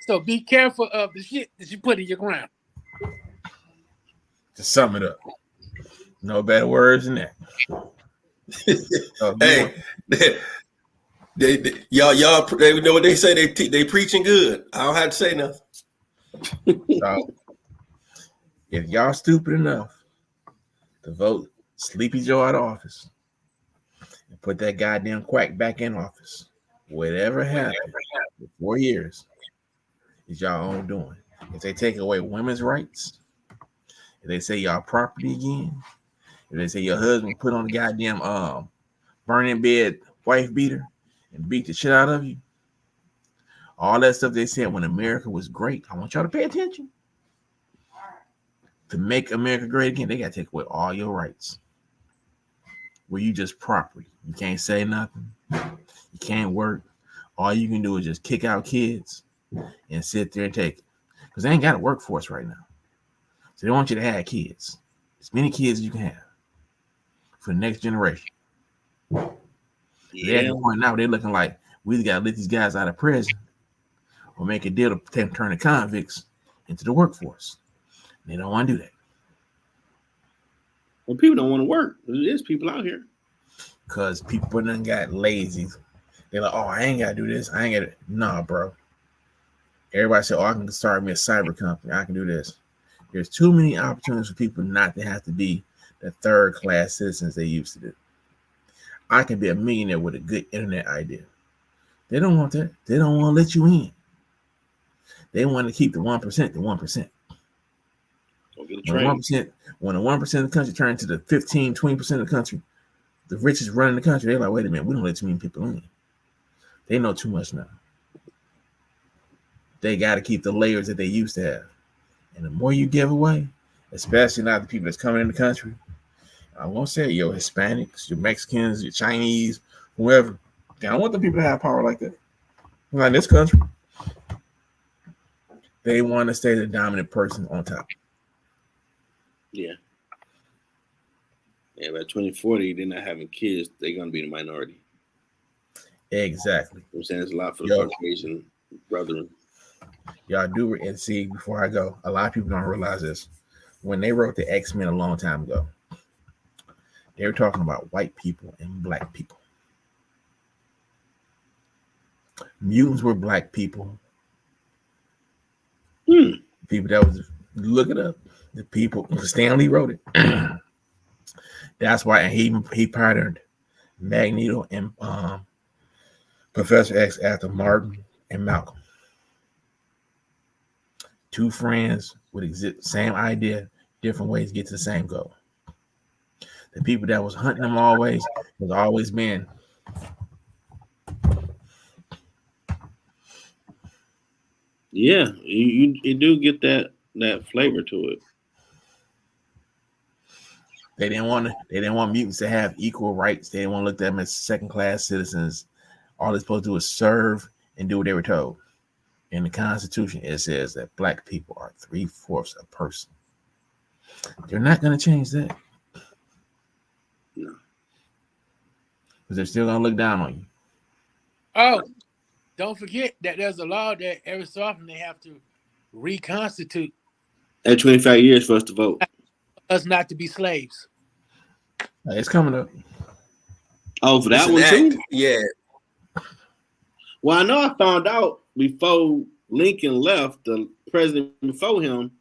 So be careful of the shit that you put in your ground. To sum it up, no better words than that. Hey, y'all they know what they say. They preaching good. I don't have to say nothing. So, if y'all stupid enough to vote Sleepy Joe out of office and put that goddamn quack back in office, whatever happened for 4 years is y'all own doing. If they take away women's rights, if they say y'all property again, if they say your husband put on the goddamn burning bed wife beater and beat the shit out of you, all that stuff they said when America was great, I want y'all to pay attention. To make America great again, they got to take away all your rights. Where you just property. You can't say nothing. You can't work. All you can do is just kick out kids and sit there and take it. Because they ain't got a workforce right now. So they want you to have kids. As many kids as you can have for the next generation. Yeah. They're at the point now they're looking like we either got to let these guys out of prison or make a deal to turn the convicts into the workforce. They don't want to do that. Well, people don't want to work. There's people out here. Because people done got lazy. They're like, oh, I ain't got to do this. I ain't got to. Nah, bro. Everybody said, oh, I can start me a cyber company. I can do this. There's too many opportunities for people not to have to be the third-class citizens they used to do. I can be a millionaire with a good internet idea. They don't want that. They don't want to let you in. They want to keep the 1% to 1%. When the 1% of the country turns to the 15, 20% of the country, the richest running the country, they're like, wait a minute, we don't let too many people in. They know too much now. They got to keep the layers that they used to have. And the more you give away, especially now the people that's coming in the country, I won't say your Hispanics, your Mexicans, your Chinese, whoever. I don't want the people to have power like that. Like in this country, they want to stay the dominant person on top. Yeah. Yeah, by 2040, they're not having kids. They're going to be the minority. Exactly. I'm saying it's a lot for the Caucasian brethren. Y'all do, and see, before I go, a lot of people don't realize this. When they wrote the X-Men a long time ago, they were talking about white people and black people. Mutants were black people. People that was, look it up. The people, Stanley wrote it. That's why, and he patterned Magneto and Professor X after Martin and Malcolm. Two friends with same idea, different ways to get to the same goal. The people that was hunting them always was always men. Yeah, you do get that flavor to it. They didn't want mutants to have equal rights. They didn't want to look at them as second-class citizens. All they're supposed to do is serve and do what they were told. In the Constitution, it says that black people are 3/4 a person. They're not going to change that. No. Because they're still going to look down on you. Oh, don't forget that there's a law that every so often they have to reconstitute. At 25 years for us to vote. Us not to be slaves. It's coming up. Oh, for that one too? Yeah. Well, I know I found out before Lincoln left, the president before him,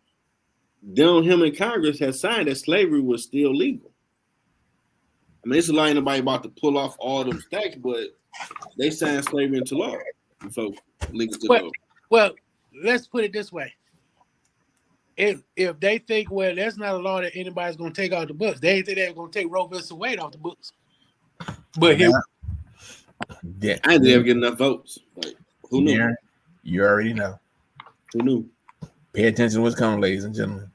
him and Congress had signed that slavery was still legal. I mean, it's a lie nobody about to pull off all them stacks, but they signed slavery into law before Lincoln took over. Well, let's put it this way. If they think, well, that's not a law that anybody's going to take off the books, they think they're going to take Roe versus Wade off the books. But here, I didn't ever get enough votes. Like, who knew? Darren, you already know. Who knew? Pay attention to what's coming, ladies and gentlemen.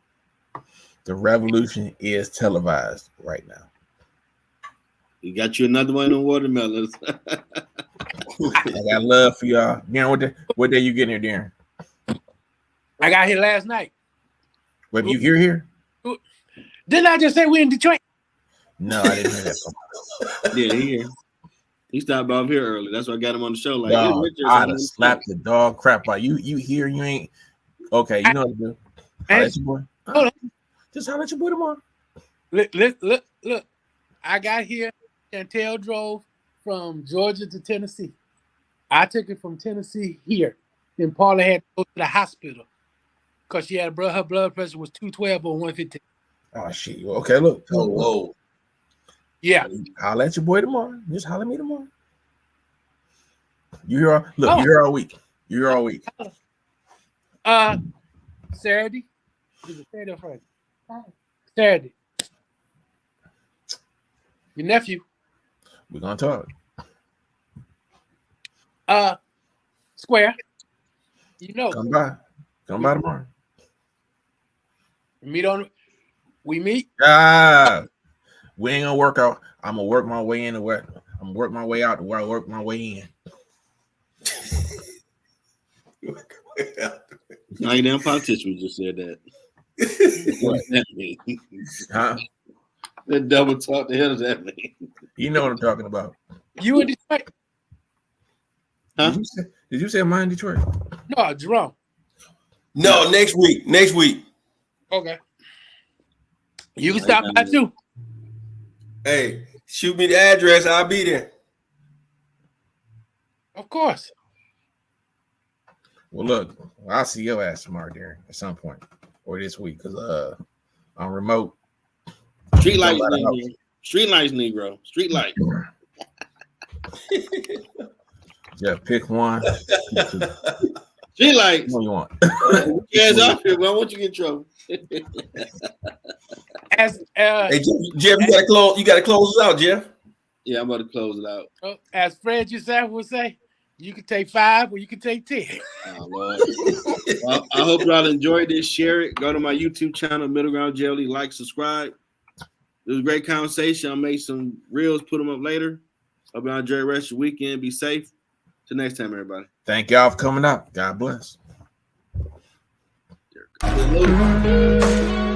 The revolution is televised right now. You got you another one of watermelons. I got love for y'all. Darren, what day you getting here, Darren? I got here last night. What, you here? Didn't I just say we're in Detroit? No, I didn't hear that. Yeah, he stopped by here early. That's why I got him on the show. Like, no, I'd have slapped the dog crap out you. You here? You ain't okay. You know what to do. Holla at your boy. Hold on. Just holla at your boy tomorrow. Look. I got here. Chantel drove from Georgia to Tennessee. I took it from Tennessee here. Then Paula had to go to the hospital because she had her blood pressure was 212 or 115. Oh shit. Okay, look. Oh, whoa. Yeah. Holla at your boy tomorrow. Just holla at me tomorrow. You here? Look, you're here all week. You're here all week. Saturday. Is it Saturday or Friday? Saturday. Your nephew. We're gonna talk. Square. You know. Come by tomorrow. We meet. We ain't gonna work out. I'm gonna work my way in to where I'm gonna work my way out to where I work my way in. I damn politician just said that. What does that mean? Huh? That double talk, the hell does that mean? You know what I'm talking about. You in Detroit? Huh? Did you say mine in Detroit? No, Jerome. No, next week. Okay. You can stop by too. Hey, shoot me the address. I'll be there. Of course. Well, look, I'll see your ass tomorrow, Darren, at some point or this week, because I'm remote. Street lights, Negro. Street lights, Negro. Street light. Yeah, pick one. Street lights. What you want? Yes, up here, but I want you to get in trouble. Hey, Jeff, you gotta close us out, Jeff. Yeah, I'm about to close it out. As Fred yourself would say, you can take 5 or you can take 10. Oh, Lord. Well, I hope y'all enjoyed this. Share it. Go to my YouTube channel, Middle Ground Jelly. Like, subscribe. It was a great conversation. I'll make some reels, put them up later. Hope y'all enjoy the rest of your weekend. Be safe. Till next time, everybody. Thank y'all for coming out. God bless. Hello.